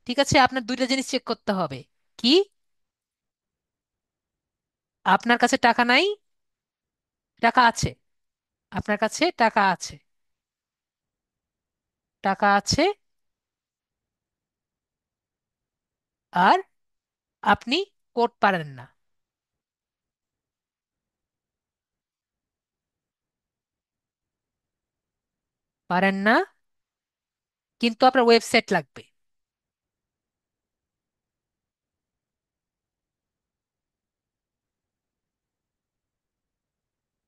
ঠিক আছে, আপনার দুইটা জিনিস চেক করতে হবে। কি? আপনার কাছে টাকা নাই? টাকা আছে? আপনার কাছে টাকা আছে? টাকা আছে, আর আপনি কোড পারেন না। পারেন না, কিন্তু আপনার ওয়েবসাইট লাগবে।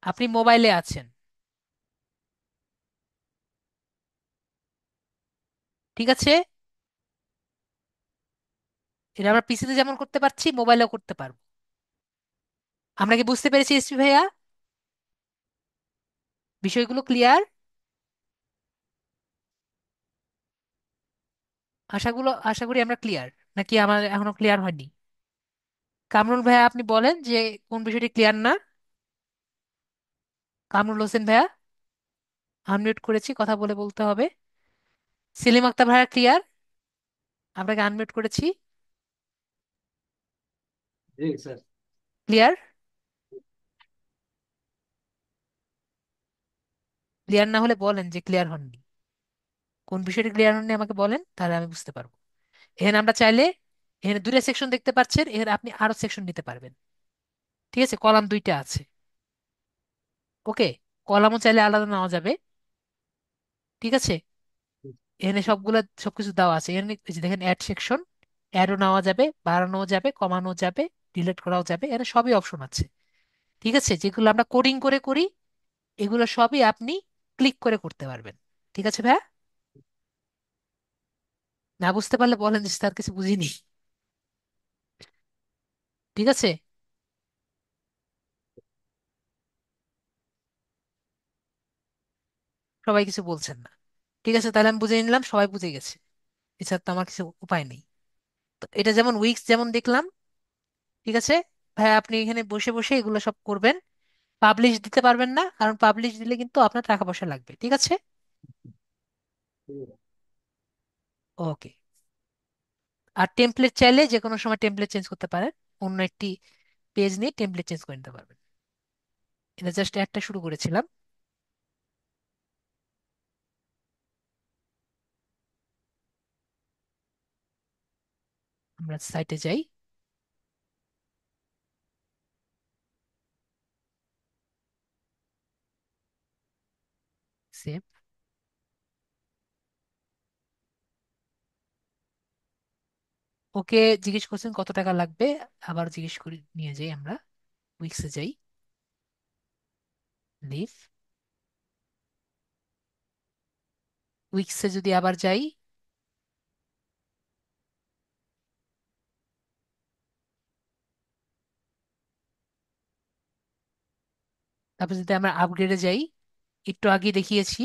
আপনি মোবাইলে আছেন। ঠিক আছে, এটা আমরা পিসিতে যেমন করতে পারছি মোবাইলেও করতে পারবো। আমরা কি বুঝতে পেরেছি এসপি ভাইয়া? বিষয়গুলো ক্লিয়ার? আশা করি আমরা ক্লিয়ার। নাকি আমার এখনো ক্লিয়ার হয়নি? কামরুল ভাইয়া আপনি বলেন যে কোন বিষয়টি ক্লিয়ার না। কামরুল হোসেন ভাইয়া, আনমিউট করেছি, কথা বলে বলতে হবে। সেলিম আক্তার ভাইয়া ক্লিয়ার? আপনাকে আনমিউট করেছি। জি স্যার। ক্লিয়ার? ক্লিয়ার না হলে বলেন যে ক্লিয়ার হননি। কোন বিষয়টি ক্লিয়ার হননি আমাকে বলেন, তাহলে আমি বুঝতে পারবো। এখানে আমরা চাইলে, এখানে দুইটা সেকশন দেখতে পাচ্ছেন, এখানে আপনি আরো সেকশন নিতে পারবেন। ঠিক আছে, কলাম দুইটা আছে। ওকে, কলামও চাইলে আলাদা নেওয়া যাবে। ঠিক আছে, এখানে সবকিছু দেওয়া আছে। এখানে এই যে দেখেন অ্যাড সেকশন, অ্যাডও নেওয়া যাবে, বাড়ানো যাবে, কমানো যাবে, ডিলিট করাও যাবে, এখানে সবই অপশন আছে। ঠিক আছে, যেগুলো আমরা কোডিং করে করি এগুলো সবই আপনি ক্লিক করে করতে পারবেন। ঠিক আছে ভাইয়া? না বুঝতে পারলে বলেন যে স্যার কিছু বুঝিনি। ঠিক আছে, সবাই কিছু বলছেন না। ঠিক আছে, তাহলে আমি বুঝে নিলাম সবাই বুঝে গেছে। এছাড়া তো আমার কিছু উপায় নেই। তো এটা যেমন উইক্স যেমন দেখলাম। ঠিক আছে ভাইয়া, আপনি এখানে বসে বসে এগুলো সব করবেন। পাবলিশ দিতে পারবেন না, কারণ পাবলিশ দিলে কিন্তু আপনার টাকা পয়সা লাগবে। ঠিক আছে? ওকে। আর টেমপ্লেট চাইলে যে কোনো সময় টেমপ্লেট চেঞ্জ করতে পারেন, অন্য একটি পেজ নিয়ে টেমপ্লেট চেঞ্জ করে নিতে পারবেন। এটা জাস্ট একটা শুরু করেছিলাম। আমরা সাইটে যাই। সেভ। ওকে, জিজ্ঞেস করছেন কত টাকা লাগবে, আবার জিজ্ঞেস করে নিয়ে যাই আমরা। উইক্সে যাই, লিভ। উইক্সে যদি আবার যাই, তারপর যদি আমরা আপগ্রেডে যাই, একটু আগে দেখিয়েছি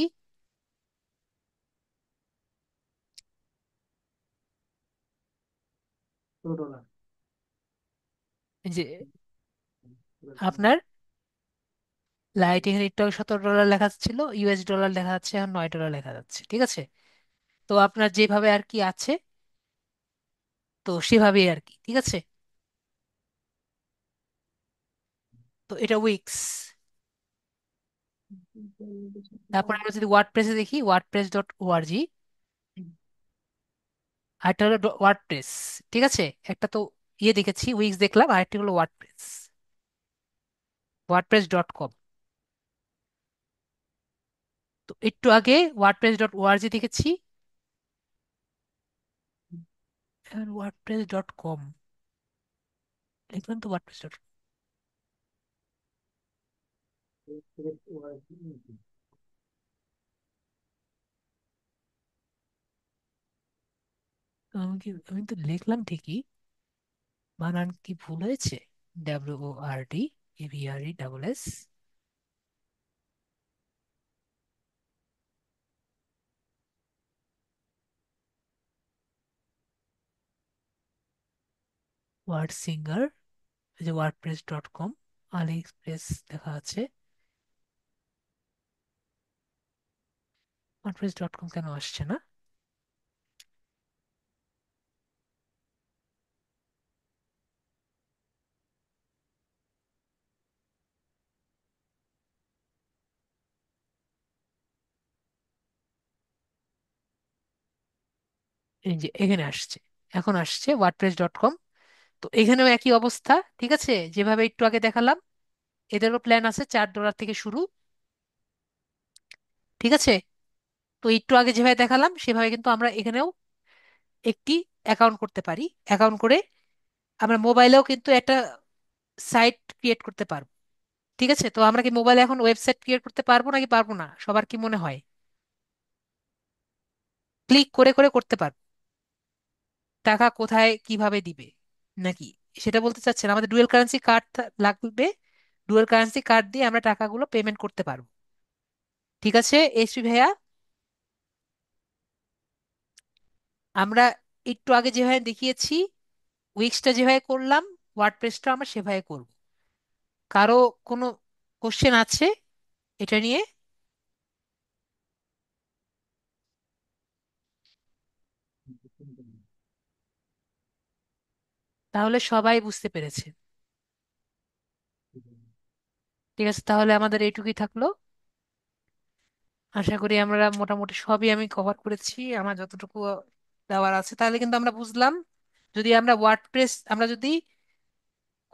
যে আপনার লাইট এখানে একটু আগে $17 লেখা ছিল, ইউএস ডলার লেখা যাচ্ছে, এখন $9 লেখা যাচ্ছে, ঠিক আছে। তো আপনার যেভাবে আর কি আছে, তো সেভাবেই আর কি, ঠিক আছে। তো এটা উইক্স। তারপর আমরা যদি ওয়ার্ডপ্রেসে দেখি, wordpress.org। আরেকটা হলো ওয়ার্ডপ্রেস, ঠিক আছে। একটা তো ইয়ে দেখেছি, উইক্স দেখলাম, আরেকটি হলো ওয়ার্ডপ্রেস, wordpress.com। তো একটু আগে wordpress.org দেখেছি, এখন wordpress.com লিখলাম তো, wordpress.com। আমি তো লিখলাম ঠিকই, বানান কি ভুল হয়েছে? WORD AVRE ওয়ার্ড সিঙ্গার, যে wordpress.com। আলি এক্সপ্রেস দেখা আছে, wordpress.com কেন আসছে না? এই যে এখানে আসছে, এখন আসছে wordpress.com। তো এখানেও একই অবস্থা, ঠিক আছে, যেভাবে একটু আগে দেখালাম। এদেরও প্ল্যান আছে $4 থেকে শুরু, ঠিক আছে। তো একটু আগে যেভাবে দেখালাম সেভাবে কিন্তু আমরা এখানেও একটি অ্যাকাউন্ট করতে পারি। অ্যাকাউন্ট করে আমরা মোবাইলেও কিন্তু একটা সাইট ক্রিয়েট করতে পারবো, ঠিক আছে। তো আমরা কি মোবাইলে এখন ওয়েবসাইট ক্রিয়েট করতে পারবো নাকি পারবো না, সবার কি মনে হয়? ক্লিক করে করে করতে পারবো। টাকা কোথায় কিভাবে দিবে নাকি সেটা বলতে চাচ্ছেন? আমাদের ডুয়েল কারেন্সি কার্ড লাগবে, ডুয়েল কারেন্সি কার্ড দিয়ে আমরা টাকাগুলো পেমেন্ট করতে পারবো, ঠিক আছে এসপি ভাইয়া। আমরা একটু আগে যেভাবে দেখিয়েছি, উইক্সটা যেভাবে করলাম, ওয়ার্ডপ্রেসটা আমরা সেভাবে করব। কারো কোনো কোশ্চেন আছে এটা নিয়ে? তাহলে সবাই বুঝতে পেরেছে, ঠিক আছে। তাহলে আমাদের এইটুকুই থাকলো। আশা করি আমরা মোটামুটি সবই আমি কভার করেছি আমার যতটুকু দেওয়ার আছে। তাহলে কিন্তু আমরা বুঝলাম, যদি আমরা ওয়ার্ডপ্রেস, আমরা যদি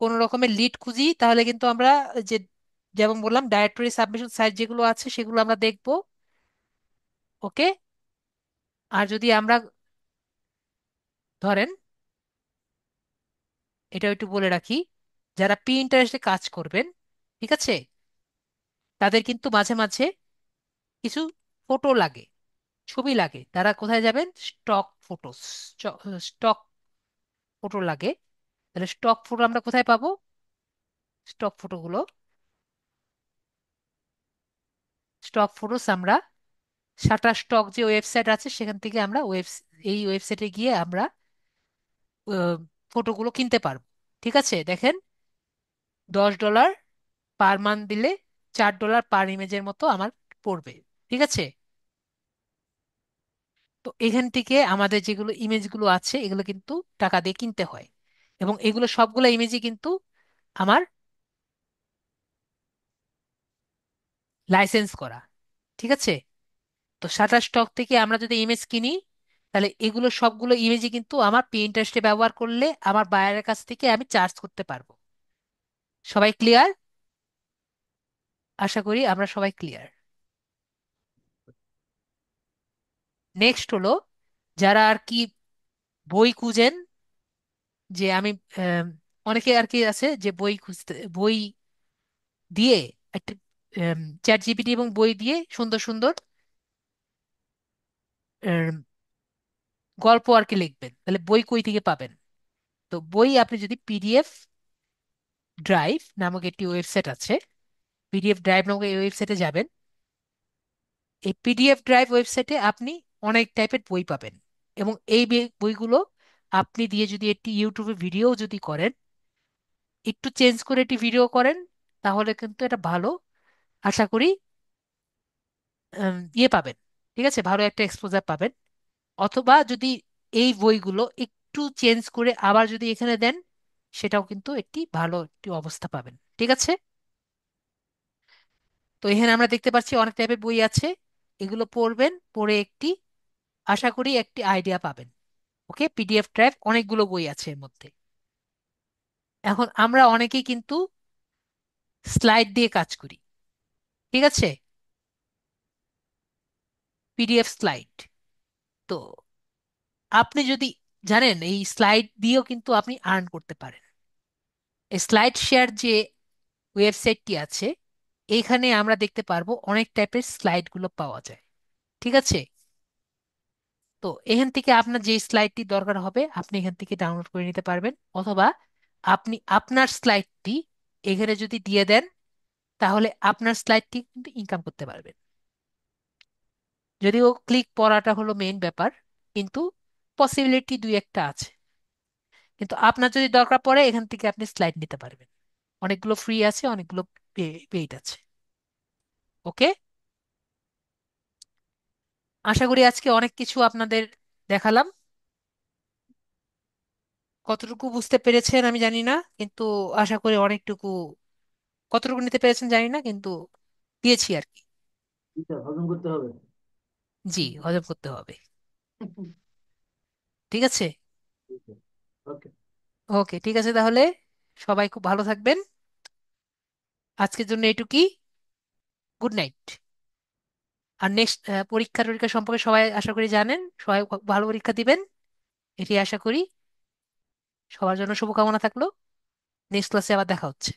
কোনো রকমের লিড খুঁজি, তাহলে কিন্তু আমরা যে, যেমন বললাম, ডাইরেক্টরি সাবমিশন সাইট যেগুলো আছে সেগুলো আমরা দেখব, ওকে। আর যদি আমরা ধরেন, এটা একটু বলে রাখি, যারা ইন্টারেস্টে কাজ করবেন, ঠিক আছে, তাদের কিন্তু মাঝে মাঝে কিছু ফটো লাগে, ছবি লাগে। তারা কোথায় যাবেন? স্টক ফটো, স্টক ফটো লাগে। তাহলে স্টক ফটো আমরা কোথায় পাবো? স্টক ফটোগুলো, স্টক ফটোস আমরা শাটার স্টক যে ওয়েবসাইট আছে সেখান থেকে আমরা এই ওয়েবসাইটে গিয়ে আমরা ফটোগুলো কিনতে পারবো, ঠিক আছে। দেখেন, $10 পার মান্থ দিলে $4 পার ইমেজের মতো আমার পড়বে, ঠিক আছে। তো এখান থেকে আমাদের যেগুলো ইমেজগুলো আছে এগুলো কিন্তু টাকা দিয়ে কিনতে হয়, এবং এগুলো সবগুলো ইমেজই কিন্তু আমার লাইসেন্স করা। ঠিক আছে? তো শাটারস্টক থেকে আমরা যদি ইমেজ কিনি, তাহলে এগুলো সবগুলো ইমেজই কিন্তু আমার পিন্টারেস্টে ব্যবহার করলে আমার বায়ারের কাছ থেকে আমি চার্জ করতে পারবো। সবাই ক্লিয়ার? আশা করি আমরা সবাই ক্লিয়ার। নেক্সট হলো, যারা আর কি বই খুঁজেন, যে আমি আম, অনেকে আর কি আছে যে বই খুঁজতে, বই দিয়ে একটা চ্যাট জিপিটি এবং বই দিয়ে সুন্দর সুন্দর আম, গল্প আর কি লিখবেন, তাহলে বই কই থেকে পাবেন? তো বই আপনি যদি পিডিএফ ড্রাইভ নামক একটি ওয়েবসাইট আছে, পিডিএফ ড্রাইভ নামক এই ওয়েবসাইটে যাবেন। এই পিডিএফ ড্রাইভ ওয়েবসাইটে আপনি অনেক টাইপের বই পাবেন, এবং এই বইগুলো আপনি দিয়ে যদি একটি ইউটিউবে ভিডিও যদি করেন, একটু চেঞ্জ করে একটি ভিডিও করেন, তাহলে কিন্তু এটা ভালো, আশা করি ইয়ে পাবেন। ঠিক আছে, ভালো একটা এক্সপোজার পাবেন। অথবা যদি এই বইগুলো একটু চেঞ্জ করে আবার যদি এখানে দেন, সেটাও কিন্তু একটি ভালো একটি অবস্থা পাবেন। ঠিক আছে? তো এখানে আমরা দেখতে পাচ্ছি অনেক টাইপের বই আছে, এগুলো পড়বেন, পড়ে একটি আশা করি একটি আইডিয়া পাবেন। ওকে, পিডিএফ ড্রাইভ অনেকগুলো বই আছে এর মধ্যে। এখন আমরা অনেকেই কিন্তু স্লাইড দিয়ে কাজ করি। ঠিক আছে? PDF slide. তো আপনি যদি জানেন, এই স্লাইড দিয়েও কিন্তু আপনি আর্ন করতে পারেন। এই স্লাইড শেয়ার যে ওয়েবসাইটটি আছে, এইখানে আমরা দেখতে পারবো অনেক টাইপের স্লাইড গুলো পাওয়া যায়। ঠিক আছে? তো এখান থেকে আপনার যে স্লাইডটি দরকার হবে আপনি এখান থেকে ডাউনলোড করে নিতে পারবেন, অথবা আপনি আপনার স্লাইডটি এখানে যদি দিয়ে দেন, তাহলে আপনার স্লাইডটি কিন্তু ইনকাম করতে পারবেন। যদিও ক্লিক পড়াটা হলো মেইন ব্যাপার, কিন্তু পসিবিলিটি দুই একটা আছে। কিন্তু আপনার যদি দরকার পড়ে, এখান থেকে আপনি স্লাইড নিতে পারবেন। অনেকগুলো ফ্রি আছে, অনেকগুলো পেইড আছে। ওকে, আশা করি আজকে অনেক কিছু আপনাদের দেখালাম। কতটুকু বুঝতে পেরেছেন আমি জানি না, কিন্তু আশা করি অনেকটুকু, কতটুকু নিতে পেরেছেন জানি না, কিন্তু দিয়েছি আর কি। এটা হজম করতে হবে। জি, হজম করতে হবে। ঠিক আছে। ওকে। ওকে, ঠিক আছে তাহলে, সবাই খুব ভালো থাকবেন। আজকের জন্য এটুকুই। Good night. আর নেক্সট পরীক্ষা টরীক্ষা সম্পর্কে সবাই আশা করি জানেন, সবাই ভালো পরীক্ষা দিবেন, এটি আশা করি। সবার জন্য শুভকামনা থাকলো। নেক্সট ক্লাসে আবার দেখা হচ্ছে।